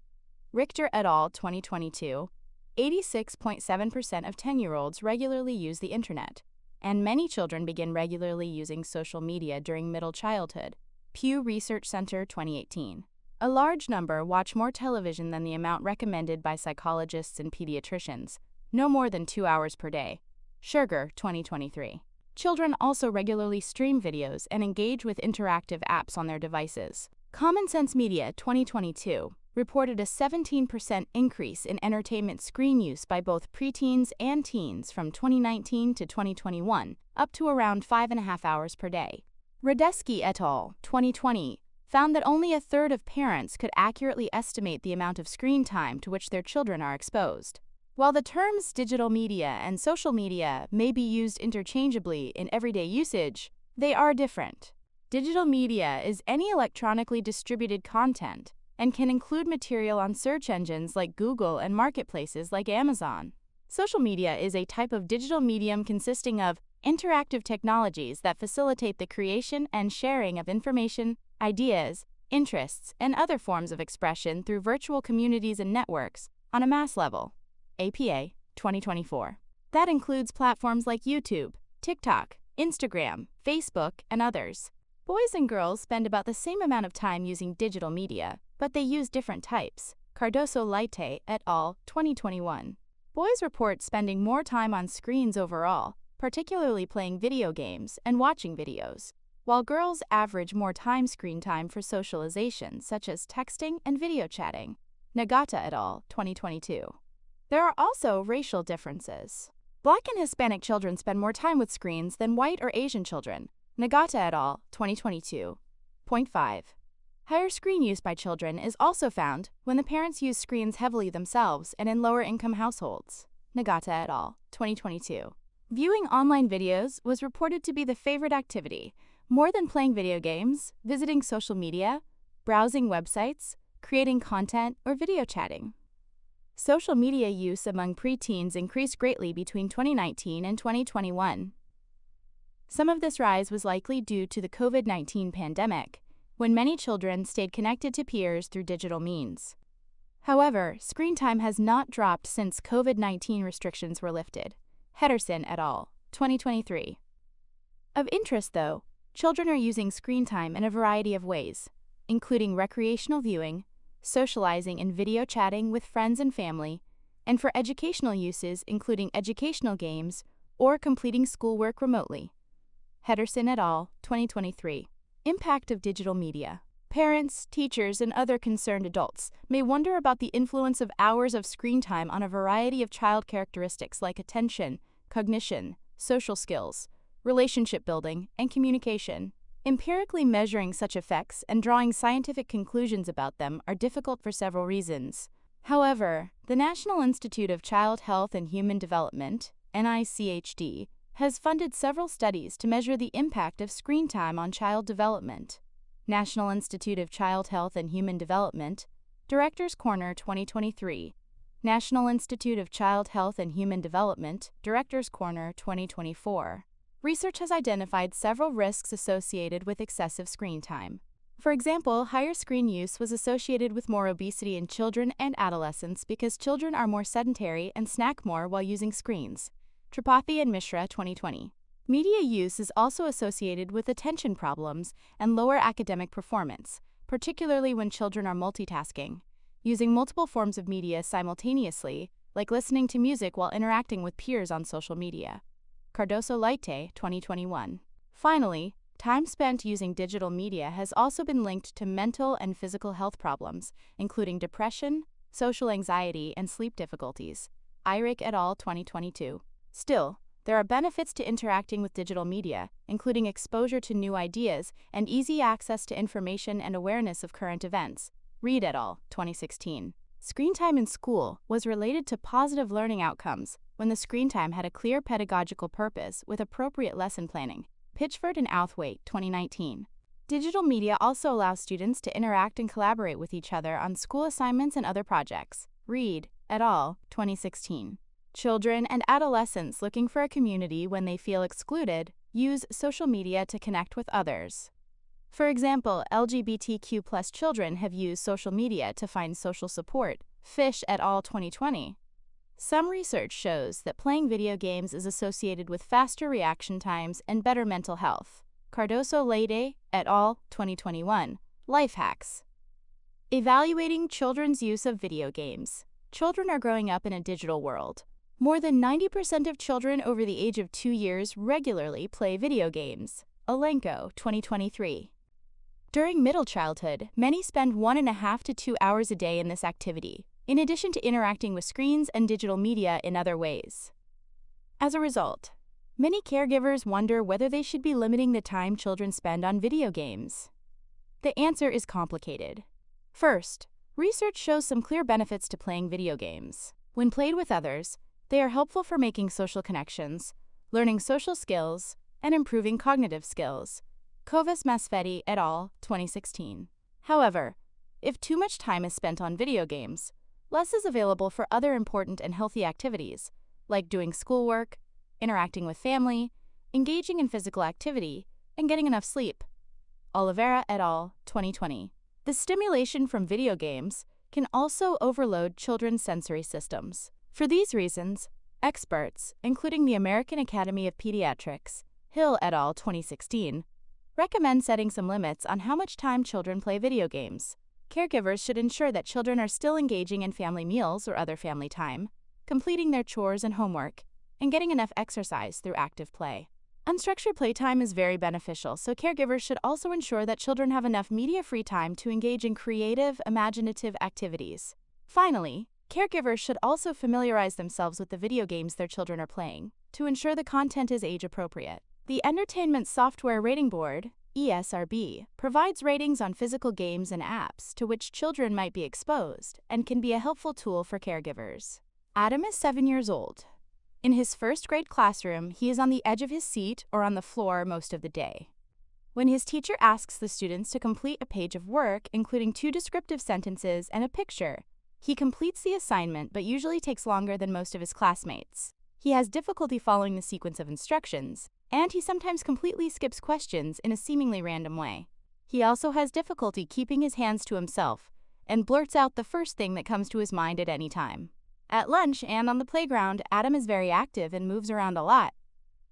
Richter et al., 2022, 86.7% of 10-year-olds regularly use the internet, and many children begin regularly using social media during middle childhood. Pew Research Center, 2018. A large number watch more television than the amount recommended by psychologists and pediatricians, no more than 2 hours per day. Sugar, 2023. Children also regularly stream videos and engage with interactive apps on their devices. Common Sense Media, 2022, reported a 17% increase in entertainment screen use by both preteens and teens from 2019 to 2021, up to around 5.5 hours per day. Radesky et al., 2020, found that only a third of parents could accurately estimate the amount of screen time to which their children are exposed. While the terms digital media and social media may be used interchangeably in everyday usage, they are different. Digital media is any electronically distributed content and can include material on search engines like Google and marketplaces like Amazon. Social media is a type of digital medium consisting of interactive technologies that facilitate the creation and sharing of information, ideas, interests, and other forms of expression through virtual communities and networks on a mass level. APA, 2024. That includes platforms like YouTube, TikTok, Instagram, Facebook, and others. Boys and girls spend about the same amount of time using digital media, but they use different types. Cardoso-Leite et al., 2021. Boys report spending more time on screens overall, particularly playing video games and watching videos, while girls average more screen time for socialization, such as texting and video chatting. Nagata et al., 2022. There are also racial differences. Black and Hispanic children spend more time with screens than white or Asian children. Nagata et al., 2022. Point 5. Higher screen use by children is also found when the parents use screens heavily themselves and in lower-income households. Nagata et al., 2022. Viewing online videos was reported to be the favorite activity, more than playing video games, visiting social media, browsing websites, creating content, or video chatting. Social media use among preteens increased greatly between 2019 and 2021. Some of this rise was likely due to the COVID-19 pandemic, when many children stayed connected to peers through digital means. However, screen time has not dropped since COVID-19 restrictions were lifted. Henderson et al., 2023. Of interest, though, children are using screen time in a variety of ways, including recreational viewing, socializing and video chatting with friends and family, and for educational uses including educational games or completing schoolwork remotely. Henderson et al., 2023. Impact of digital media. Parents, teachers, and other concerned adults may wonder about the influence of hours of screen time on a variety of child characteristics like attention, cognition, social skills, relationship building, and communication. Empirically measuring such effects and drawing scientific conclusions about them are difficult for several reasons. However, the National Institute of Child Health and Human Development, NICHD, has funded several studies to measure the impact of screen time on child development. National Institute of Child Health and Human Development, Directors Corner 2023. National Institute of Child Health and Human Development, Directors Corner 2024. Research has identified several risks associated with excessive screen time. For example, higher screen use was associated with more obesity in children and adolescents because children are more sedentary and snack more while using screens. Tripathi and Mishra 2020. Media use is also associated with attention problems and lower academic performance, particularly when children are multitasking, using multiple forms of media simultaneously, like listening to music while interacting with peers on social media. Cardoso-Leite, 2021. Finally, time spent using digital media has also been linked to mental and physical health problems, including depression, social anxiety, and sleep difficulties. Eyrich et al. 2022. Still, there are benefits to interacting with digital media, including exposure to new ideas and easy access to information and awareness of current events. Reed et al. 2016. Screen time in school was related to positive learning outcomes when the screen time had a clear pedagogical purpose with appropriate lesson planning. Pitchford and Outhwaite, 2019. Digital media also allows students to interact and collaborate with each other on school assignments and other projects. Reed et al. 2016. Children and adolescents looking for a community when they feel excluded use social media to connect with others. For example, LGBTQ+ children have used social media to find social support. Fish et al. 2020. Some research shows that playing video games is associated with faster reaction times and better mental health. Cardoso-Leite et al. 2021. Life hacks. Evaluating children's use of video games. Children are growing up in a digital world. More than 90% of children over the age of 2 years regularly play video games. Alenko, 2023. During middle childhood, many spend 1.5 to 2 hours a day in this activity, in addition to interacting with screens and digital media in other ways. As a result, many caregivers wonder whether they should be limiting the time children spend on video games. The answer is complicated. First, research shows some clear benefits to playing video games. When played with others, they are helpful for making social connections, learning social skills, and improving cognitive skills. Kovas-Masfedi et al. 2016. However, if too much time is spent on video games, less is available for other important and healthy activities, like doing schoolwork, interacting with family, engaging in physical activity, and getting enough sleep. Oliveira et al. 2020. The stimulation from video games can also overload children's sensory systems. For these reasons, experts, including the American Academy of Pediatrics, Hill et al. 2016, recommend setting some limits on how much time children play video games. Caregivers should ensure that children are still engaging in family meals or other family time, completing their chores and homework, and getting enough exercise through active play. Unstructured playtime is very beneficial, so caregivers should also ensure that children have enough media-free time to engage in creative, imaginative activities. Finally, caregivers should also familiarize themselves with the video games their children are playing to ensure the content is age-appropriate. The Entertainment Software Rating Board, ESRB, provides ratings on physical games and apps to which children might be exposed and can be a helpful tool for caregivers. Adam is 7 years old. In his first-grade classroom, he is on the edge of his seat or on the floor most of the day. When his teacher asks the students to complete a page of work, including 2 descriptive sentences and a picture, he completes the assignment but usually takes longer than most of his classmates. He has difficulty following the sequence of instructions, and he sometimes completely skips questions in a seemingly random way. He also has difficulty keeping his hands to himself and blurts out the first thing that comes to his mind at any time. At lunch and on the playground, Adam is very active and moves around a lot.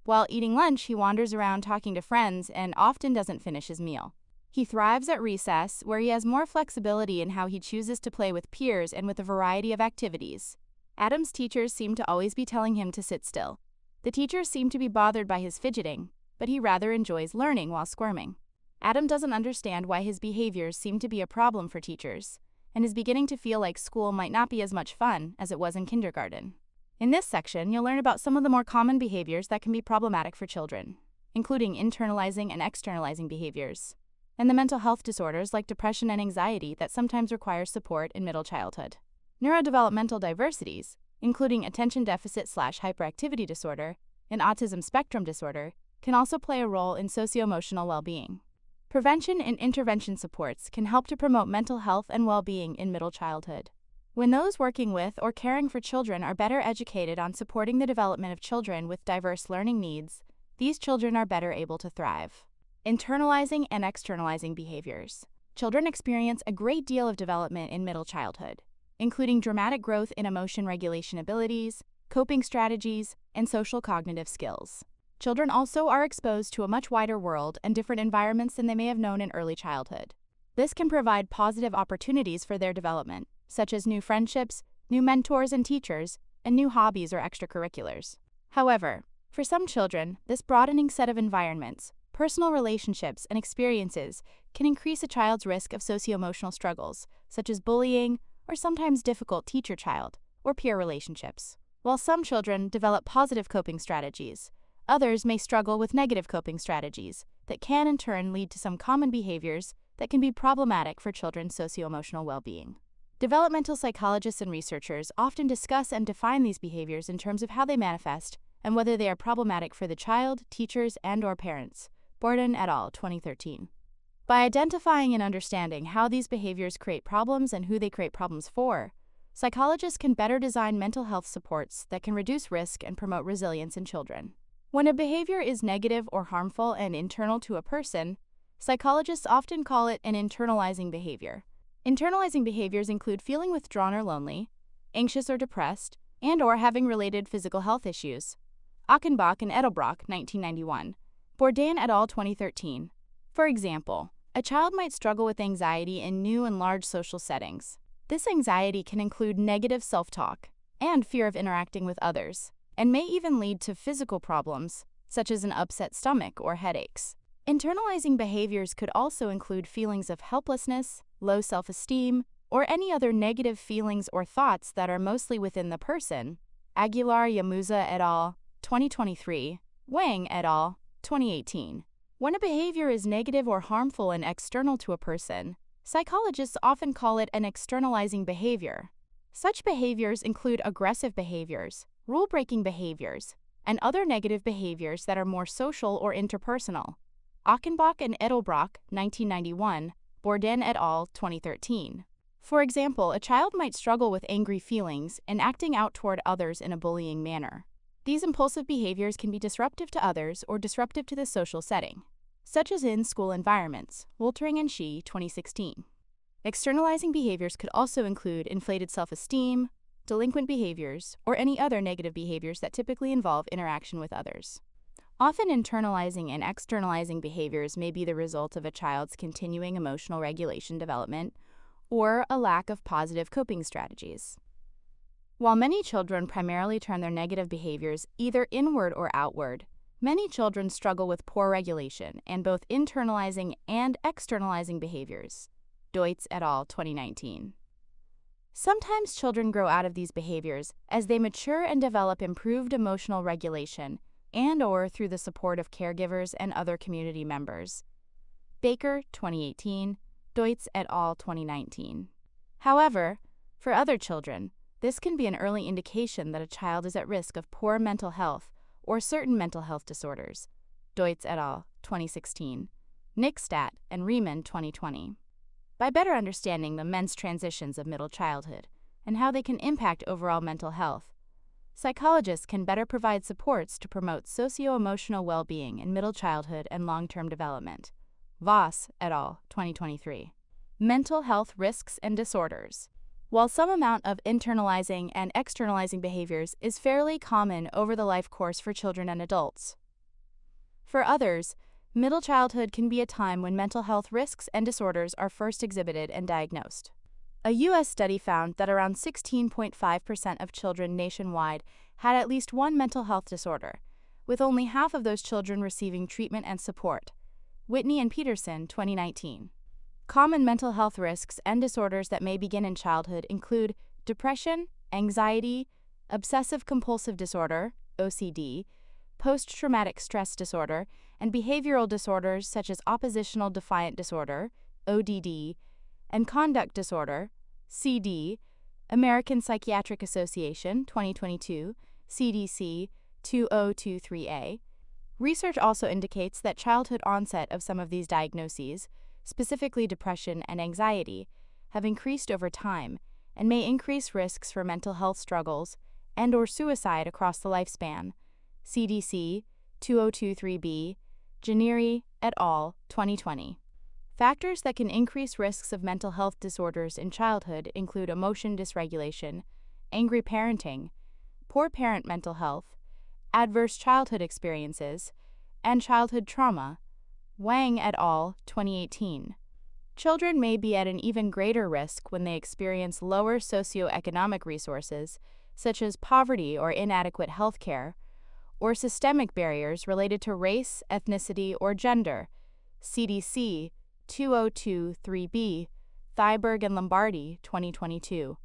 While eating lunch, he wanders around talking to friends and often doesn't finish his meal. He thrives at recess, where he has more flexibility in how he chooses to play with peers and with a variety of activities. Adam's teachers seem to always be telling him to sit still. The teachers seem to be bothered by his fidgeting, but he rather enjoys learning while squirming. Adam doesn't understand why his behaviors seem to be a problem for teachers, and is beginning to feel like school might not be as much fun as it was in kindergarten. In this section, you'll learn about some of the more common behaviors that can be problematic for children, including internalizing and externalizing behaviors, and the mental health disorders like depression and anxiety that sometimes require support in middle childhood. Neurodevelopmental diversities, including attention deficit/hyperactivity disorder and autism spectrum disorder, can also play a role in socio-emotional well-being. Prevention and intervention supports can help to promote mental health and well-being in middle childhood. When those working with or caring for children are better educated on supporting the development of children with diverse learning needs, these children are better able to thrive. Internalizing and externalizing behaviors. Children experience a great deal of development in middle childhood, including dramatic growth in emotion regulation abilities, coping strategies, and social cognitive skills. Children also are exposed to a much wider world and different environments than they may have known in early childhood. This can provide positive opportunities for their development, such as new friendships, new mentors and teachers, and new hobbies or extracurriculars. However, for some children, this broadening set of environments, personal relationships, and experiences can increase a child's risk of socio-emotional struggles, such as bullying or sometimes difficult teacher-child or peer relationships. While some children develop positive coping strategies, others may struggle with negative coping strategies that can in turn lead to some common behaviors that can be problematic for children's socio-emotional well-being. Developmental psychologists and researchers often discuss and define these behaviors in terms of how they manifest and whether they are problematic for the child, teachers, and/or parents. Borden et al., 2013. By identifying and understanding how these behaviors create problems and who they create problems for, psychologists can better design mental health supports that can reduce risk and promote resilience in children. When a behavior is negative or harmful and internal to a person, psychologists often call it an internalizing behavior. Internalizing behaviors include feeling withdrawn or lonely, anxious or depressed, and/or having related physical health issues. Achenbach and Edelbrock, 1991. Bourdain et al., 2013. For example, a child might struggle with anxiety in new and large social settings. This anxiety can include negative self-talk and fear of interacting with others, and may even lead to physical problems, such as an upset stomach or headaches. Internalizing behaviors could also include feelings of helplessness, low self-esteem, or any other negative feelings or thoughts that are mostly within the person. Aguilar-Yamuza et al., 2023, Wang et al., 2018. When a behavior is negative or harmful and external to a person, psychologists often call it an externalizing behavior. Such behaviors include aggressive behaviors, rule-breaking behaviors, and other negative behaviors that are more social or interpersonal. Achenbach and Edelbrock, 1991, Bourdain et al., 2013. For example, a child might struggle with angry feelings and acting out toward others in a bullying manner. These impulsive behaviors can be disruptive to others or disruptive to the social setting, such as in school environments. Woltering and Shi, 2016. Externalizing behaviors could also include inflated self-esteem, delinquent behaviors, or any other negative behaviors that typically involve interaction with others. Often internalizing and externalizing behaviors may be the result of a child's continuing emotional regulation development or a lack of positive coping strategies. While many children primarily turn their negative behaviors either inward or outward, many children struggle with poor regulation and both internalizing and externalizing behaviors. Deutz et al., 2019. Sometimes children grow out of these behaviors as they mature and develop improved emotional regulation and/or through the support of caregivers and other community members. Baker, 2018, Deutz et al., 2019. However, for other children, this can be an early indication that a child is at risk of poor mental health or certain mental health disorders. Deutz et al., 2016. Nickstadt and Riemann, 2020. By better understanding the men's transitions of middle childhood and how they can impact overall mental health, psychologists can better provide supports to promote socio-emotional well-being in middle childhood and long-term development. Voss et al., 2023. Mental health risks and disorders. While some amount of internalizing and externalizing behaviors is fairly common over the life course for children and adults, for others, middle childhood can be a time when mental health risks and disorders are first exhibited and diagnosed. A U.S. study found that around 16.5% of children nationwide had at least one mental health disorder, with only half of those children receiving treatment and support. Whitney and Peterson, 2019. Common mental health risks and disorders that may begin in childhood include depression, anxiety, obsessive-compulsive disorder, OCD, post-traumatic stress disorder, and behavioral disorders such as oppositional defiant disorder, ODD, and conduct disorder, CD, American Psychiatric Association, 2022, CDC 2023A. Research also indicates that childhood onset of some of these diagnoses, specifically depression and anxiety, have increased over time and may increase risks for mental health struggles and/or suicide across the lifespan. CDC 2023b, Janiri et al., 2020. Factors that can increase risks of mental health disorders in childhood include emotion dysregulation, angry parenting, poor parent mental health, adverse childhood experiences, and childhood trauma. Wang et al., 2018. Children may be at an even greater risk when they experience lower socioeconomic resources, such as poverty or inadequate health care, or systemic barriers related to race, ethnicity, or gender. CDC 2023b, Thyberg and Lombardi, 2022.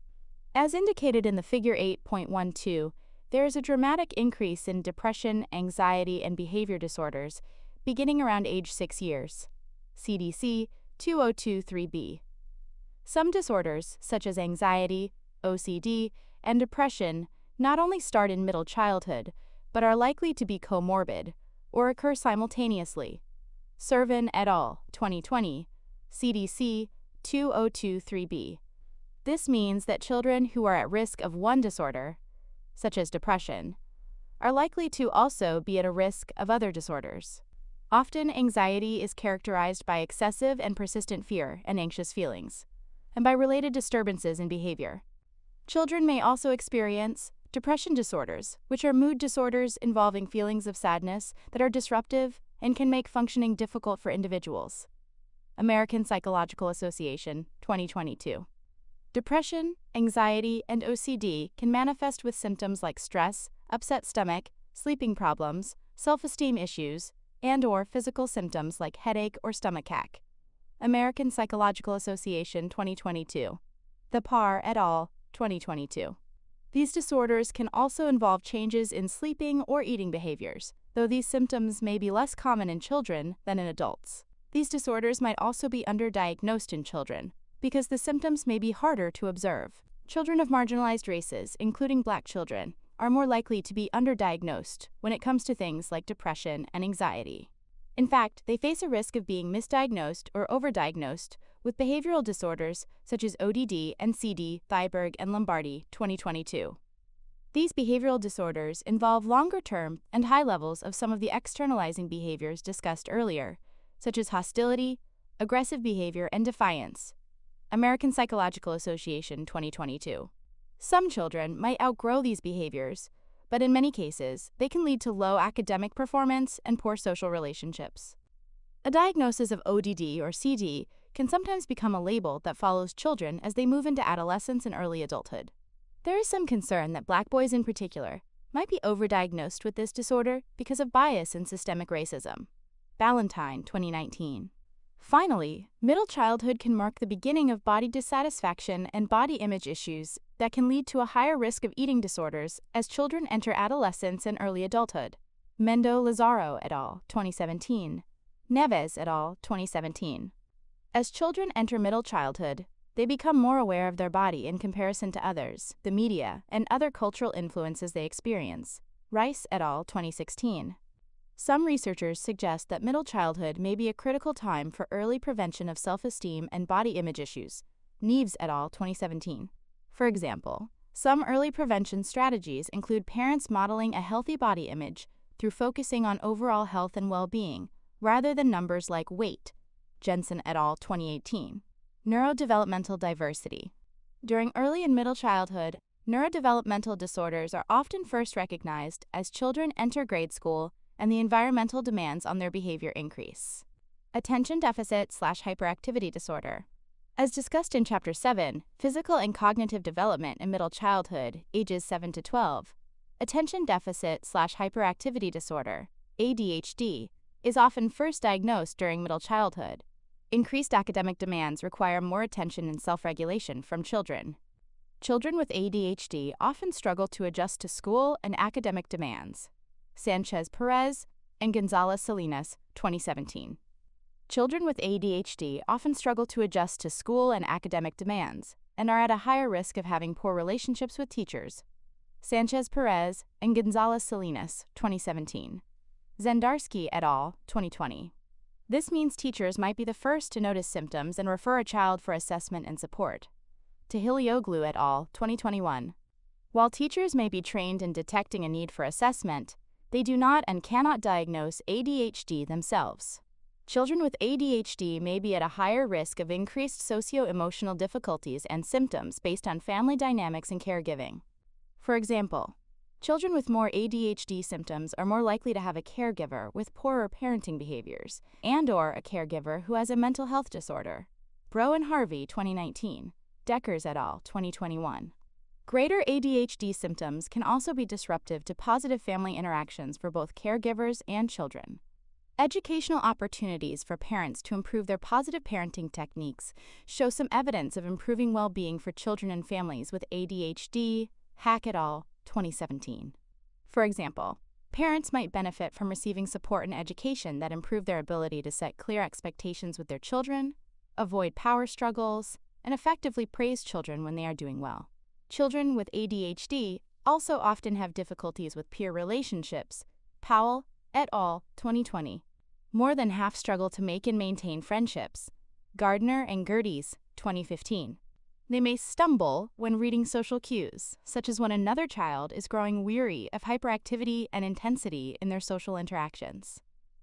As indicated in the Figure 8.12, there is a dramatic increase in depression, anxiety, and behavior disorders beginning around age 6 years. CDC 2023b. Some disorders, such as anxiety, OCD, and depression, not only start in middle childhood, but are likely to be comorbid or occur simultaneously. Servin et al., 2020, CDC 2023b. This means that children who are at risk of one disorder, such as depression, are likely to also be at a risk of other disorders. Often, anxiety is characterized by excessive and persistent fear and anxious feelings, and by related disturbances in behavior. Children may also experience depression disorders, which are mood disorders involving feelings of sadness that are disruptive and can make functioning difficult for individuals. American Psychological Association, 2022. Depression, anxiety, and OCD can manifest with symptoms like stress, upset stomach, sleeping problems, self-esteem issues, and/or physical symptoms like headache or stomachache. American Psychological Association, 2022. The Parr et al., 2022. These disorders can also involve changes in sleeping or eating behaviors, though these symptoms may be less common in children than in adults. These disorders might also be underdiagnosed in children, because the symptoms may be harder to observe. Children of marginalized races, including Black children, are more likely to be underdiagnosed when it comes to things like depression and anxiety. In fact, they face a risk of being misdiagnosed or overdiagnosed with behavioral disorders such as ODD and CD, Thyberg and Lombardi, 2022. These behavioral disorders involve longer-term and high levels of some of the externalizing behaviors discussed earlier, such as hostility, aggressive behavior, and defiance. American Psychological Association, 2022. Some children might outgrow these behaviors, but in many cases, they can lead to low academic performance and poor social relationships. A diagnosis of ODD or CD can sometimes become a label that follows children as they move into adolescence and early adulthood. There is some concern that Black boys in particular might be overdiagnosed with this disorder because of bias and systemic racism. Ballantyne, 2019. Finally, middle childhood can mark the beginning of body dissatisfaction and body image issues that can lead to a higher risk of eating disorders as children enter adolescence and early adulthood. Mendo-Lazaro et al., 2017. Neves et al., 2017. As children enter middle childhood, they become more aware of their body in comparison to others, the media, and other cultural influences they experience. Rice et al., 2016. Some researchers suggest that middle childhood may be a critical time for early prevention of self-esteem and body image issues. Neves et al., 2017. For example, some early prevention strategies include parents modeling a healthy body image through focusing on overall health and well-being, rather than numbers like weight. Jensen et al., 2018. Neurodevelopmental diversity. During early and middle childhood, neurodevelopmental disorders are often first recognized as children enter grade school and the environmental demands on their behavior increase. Attention deficit/hyperactivity disorder. As discussed in Chapter 7, Physical and Cognitive Development in Middle Childhood, ages 7 to 12, attention deficit/hyperactivity disorder, ADHD, is often first diagnosed during middle childhood. Increased academic demands require more attention and self-regulation from children. Children with ADHD often struggle to adjust to school and academic demands. Sanchez-Perez and Gonzalez-Salinas, 2017. Children with ADHD often struggle to adjust to school and academic demands and are at a higher risk of having poor relationships with teachers. Sanchez-Perez and Gonzalez-Salinas, 2017. Zendarsky et al., 2020. This means teachers might be the first to notice symptoms and refer a child for assessment and support. Tahilioglu et al., 2021. While teachers may be trained in detecting a need for assessment, they do not and cannot diagnose ADHD themselves. Children with ADHD may be at a higher risk of increased socio-emotional difficulties and symptoms based on family dynamics and caregiving. For example, children with more ADHD symptoms are more likely to have a caregiver with poorer parenting behaviors and/or a caregiver who has a mental health disorder. Bro and Harvey, 2019. Deckers et al., 2021. Greater ADHD symptoms can also be disruptive to positive family interactions for both caregivers and children. Educational opportunities for parents to improve their positive parenting techniques show some evidence of improving well-being for children and families with ADHD. Hack et al., 2017. For example, parents might benefit from receiving support and education that improve their ability to set clear expectations with their children, avoid power struggles, and effectively praise children when they are doing well. Children with ADHD also often have difficulties with peer relationships. Powell et al., 2020. More than half struggle to make and maintain friendships. Gardner and Gerdes, 2015. They may stumble when reading social cues, such as when another child is growing weary of hyperactivity and intensity in their social interactions.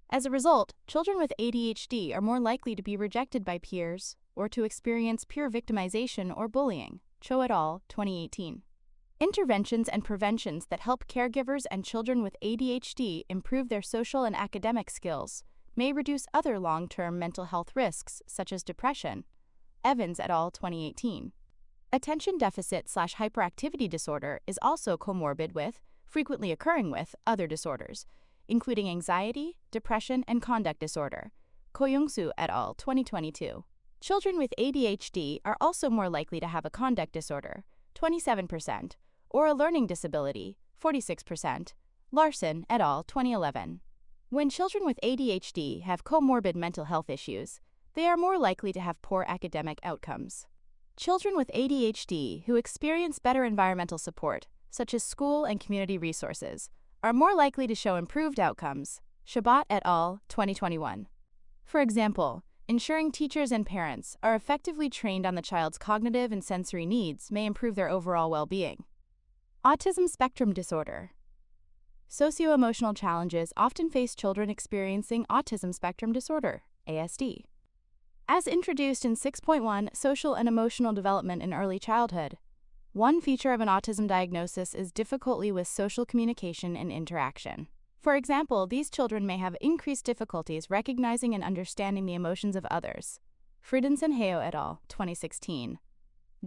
As a result, children with ADHD are more likely to be rejected by peers or to experience peer victimization or bullying. Cho et al., 2018. Interventions and preventions that help caregivers and children with ADHD improve their social and academic skills may reduce other long-term mental health risks, such as depression. Evans et al., 2018. Attention deficit/hyperactivity disorder is also comorbid with, frequently occurring with, other disorders, including anxiety, depression, and conduct disorder. Koyoungsu et al., 2022. Children with ADHD are also more likely to have a conduct disorder, 27%, or a learning disability, 46%. Larson et al., 2011. When children with ADHD have comorbid mental health issues, they are more likely to have poor academic outcomes. Children with ADHD who experience better environmental support, such as school and community resources, are more likely to show improved outcomes. Shabbat et al., 2021. For example, ensuring teachers and parents are effectively trained on the child's cognitive and sensory needs may improve their overall well-being. Autism spectrum disorder. Socio-emotional challenges often face children experiencing autism spectrum disorder, ASD. As introduced in 6.1 Social and Emotional Development in Early Childhood, one feature of an autism diagnosis is difficulty with social communication and interaction. For example, these children may have increased difficulties recognizing and understanding the emotions of others. Fridensen-Heo et al., 2016.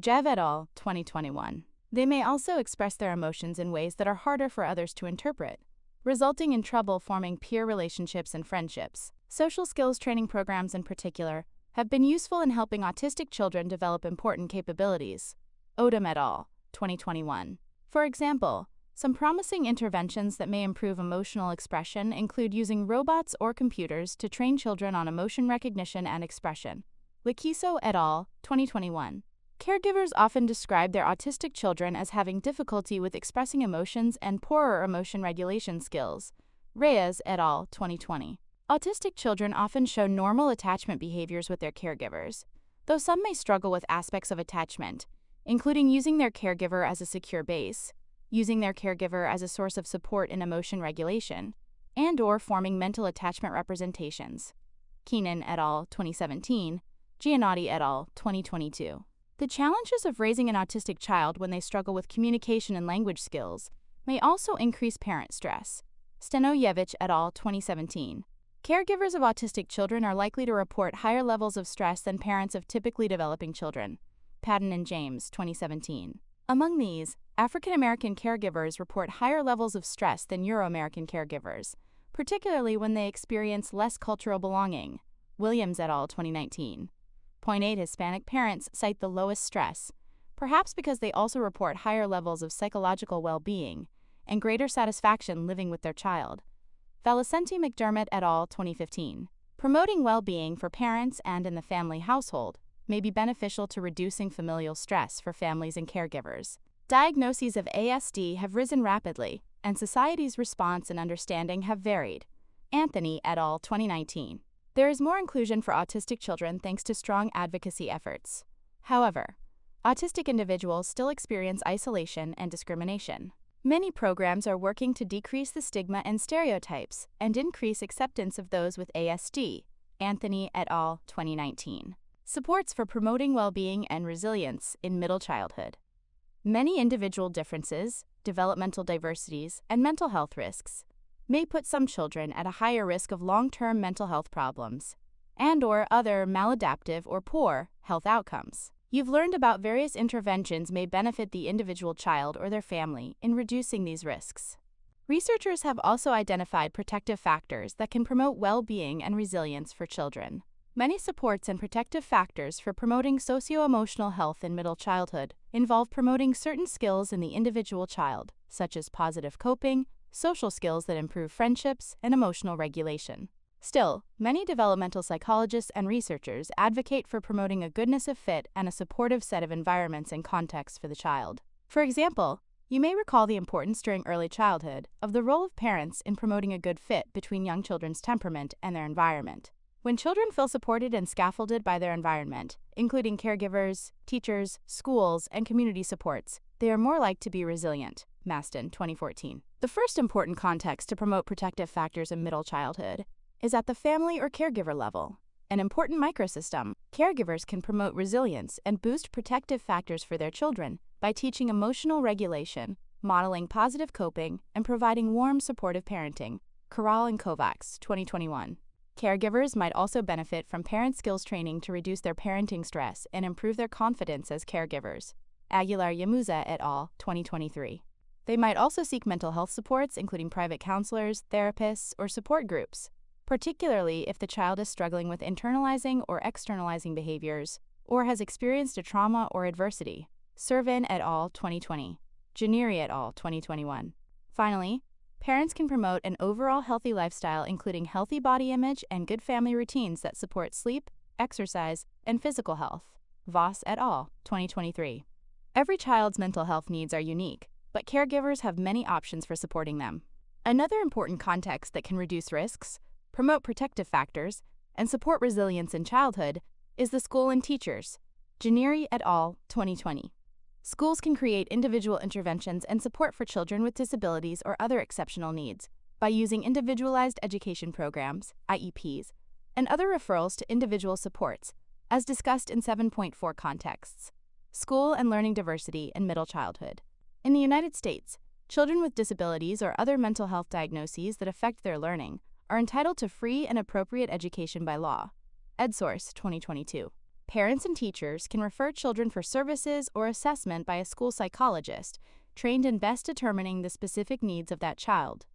Jev et al., 2021. They may also express their emotions in ways that are harder for others to interpret, resulting in trouble forming peer relationships and friendships. Social skills training programs in particular have been useful in helping autistic children develop important capabilities. Odom et al., 2021. For example, some promising interventions that may improve emotional expression include using robots or computers to train children on emotion recognition and expression. Liquiso et al., 2021. Caregivers often describe their autistic children as having difficulty with expressing emotions and poorer emotion regulation skills. Reyes et al., 2020. Autistic children often show normal attachment behaviors with their caregivers, though some may struggle with aspects of attachment, including using their caregiver as a secure base, using their caregiver as a source of support in emotion regulation, and/or forming mental attachment representations. Keenan et al., 2017, Giannotti et al., 2022. The challenges of raising an autistic child when they struggle with communication and language skills may also increase parent stress. Stanoyevich et al., 2017. Caregivers of autistic children are likely to report higher levels of stress than parents of typically developing children. Patton and James, 2017. Among these, African American caregivers report higher levels of stress than Euro-American caregivers, particularly when they experience less cultural belonging. Williams et al. 2019. 0.8 Hispanic parents cite the lowest stress, perhaps because they also report higher levels of psychological well-being and greater satisfaction living with their child. Valicenti McDermott et al. 2015. Promoting well-being for parents and in the family household may be beneficial to reducing familial stress for families and caregivers. Diagnoses of ASD have risen rapidly, and society's response and understanding have varied. Anthony et al. 2019. There is more inclusion for autistic children thanks to strong advocacy efforts. However, autistic individuals still experience isolation and discrimination. Many programs are working to decrease the stigma and stereotypes and increase acceptance of those with ASD. Anthony et al. 2019. Supports for promoting well-being and resilience in middle childhood. Many individual differences, developmental diversities, and mental health risks may put some children at a higher risk of long-term mental health problems and/or other maladaptive or poor health outcomes. You've learned about various interventions may benefit the individual child or their family in reducing these risks. Researchers have also identified protective factors that can promote well-being and resilience for children. Many supports and protective factors for promoting socio-emotional health in middle childhood involve promoting certain skills in the individual child, such as positive coping, social skills that improve friendships, and emotional regulation. Still, many developmental psychologists and researchers advocate for promoting a goodness of fit and a supportive set of environments and contexts for the child. For example, you may recall the importance during early childhood of the role of parents in promoting a good fit between young children's temperament and their environment. When children feel supported and scaffolded by their environment, including caregivers, teachers, schools, and community supports, they are more likely to be resilient. Maston, 2014. The first important context to promote protective factors in middle childhood is at the family or caregiver level. An important microsystem, caregivers can promote resilience and boost protective factors for their children by teaching emotional regulation, modeling positive coping, and providing warm, supportive parenting. Corral and Kovacs, 2021. Caregivers might also benefit from parent skills training to reduce their parenting stress and improve their confidence as caregivers. Aguilar-Yamuza et al., 2023. They might also seek mental health supports, including private counselors, therapists, or support groups, particularly if the child is struggling with internalizing or externalizing behaviors or has experienced a trauma or adversity. Servin et al., 2020. Janiri et al., 2021. Finally, parents can promote an overall healthy lifestyle, including healthy body image and good family routines that support sleep, exercise, and physical health. Voss et al., 2023. Every child's mental health needs are unique, but caregivers have many options for supporting them. Another important context that can reduce risks, promote protective factors, and support resilience in childhood is the school and teachers. Janiri et al., 2020. Schools can create individual interventions and support for children with disabilities or other exceptional needs by using individualized education programs, IEPs, and other referrals to individual supports, as discussed in 7.4 contexts. School and learning diversity in middle childhood. In the United States, children with disabilities or other mental health diagnoses that affect their learning are entitled to free and appropriate education by law. EdSource, 2022. Parents and teachers can refer children for services or assessment by a school psychologist trained in best determining the specific needs of that child.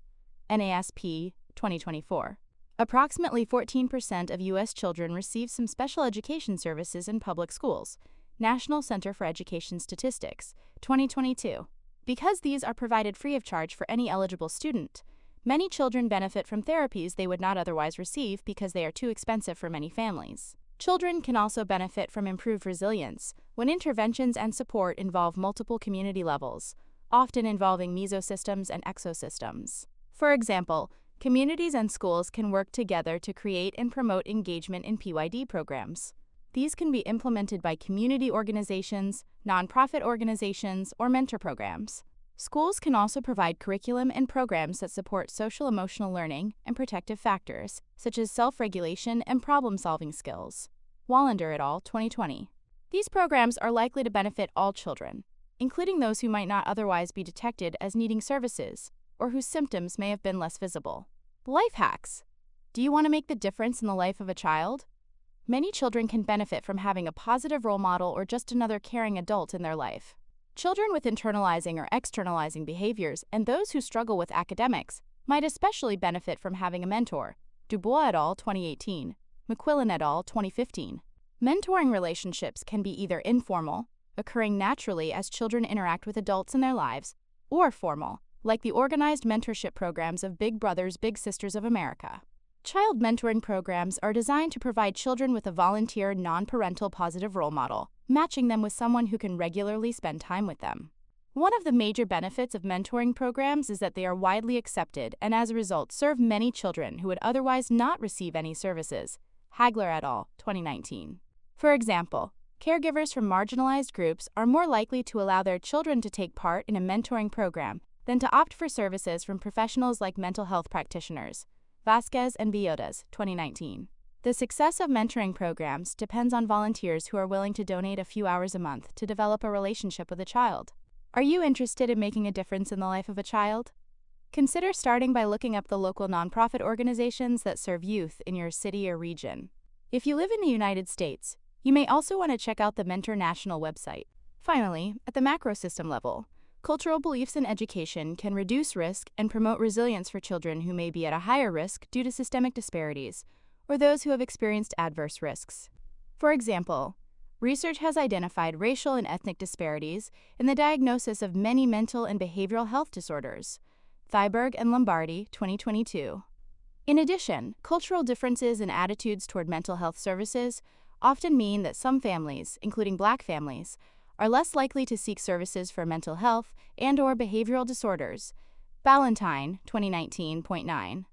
NASP, 2024. Approximately 14% of U.S. children receive some special education services in public schools. National Center for Education Statistics, 2022. Because these are provided free of charge for any eligible student, many children benefit from therapies they would not otherwise receive because they are too expensive for many families. Children can also benefit from improved resilience when interventions and support involve multiple community levels, often involving mesosystems and exosystems. For example, communities and schools can work together to create and promote engagement in PYD programs. These can be implemented by community organizations, nonprofit organizations, or mentor programs. Schools can also provide curriculum and programs that support social-emotional learning and protective factors, such as self-regulation and problem-solving skills. Wallander et al., 2020. These programs are likely to benefit all children, including those who might not otherwise be detected as needing services or whose symptoms may have been less visible. Life hacks. Do you want to make the difference in the life of a child? Many children can benefit from having a positive role model or just another caring adult in their life. Children with internalizing or externalizing behaviors and those who struggle with academics might especially benefit from having a mentor. Dubois et al. 2018, McQuillan et al. 2015. Mentoring relationships can be either informal, occurring naturally as children interact with adults in their lives, or formal, like the organized mentorship programs of Big Brothers Big Sisters of America. Child mentoring programs are designed to provide children with a volunteer, non-parental positive role model, matching them with someone who can regularly spend time with them. One of the major benefits of mentoring programs is that they are widely accepted and as a result serve many children who would otherwise not receive any services. Hagler et al., 2019. For example, caregivers from marginalized groups are more likely to allow their children to take part in a mentoring program than to opt for services from professionals like mental health practitioners. Vasquez and Villegas, 2019. The success of mentoring programs depends on volunteers who are willing to donate a few hours a month to develop a relationship with a child. Are you interested in making a difference in the life of a child? Consider starting by looking up the local nonprofit organizations that serve youth in your city or region. If you live in the United States, you may also want to check out the Mentor National website. Finally, at the macro system level, cultural beliefs in education can reduce risk and promote resilience for children who may be at a higher risk due to systemic disparities, or those who have experienced adverse risks. For example, research has identified racial and ethnic disparities in the diagnosis of many mental and behavioral health disorders. Thyberg and Lombardi, 2022. In addition, cultural differences in attitudes toward mental health services often mean that some families, including Black families, are less likely to seek services for mental health and/or behavioral disorders. Ballantyne, 2019.9.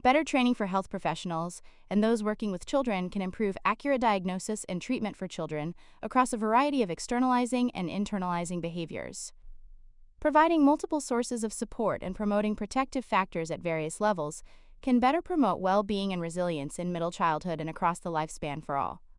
Better training for health professionals and those working with children can improve accurate diagnosis and treatment for children across a variety of externalizing and internalizing behaviors. Providing multiple sources of support and promoting protective factors at various levels can better promote well-being and resilience in middle childhood and across the lifespan for all.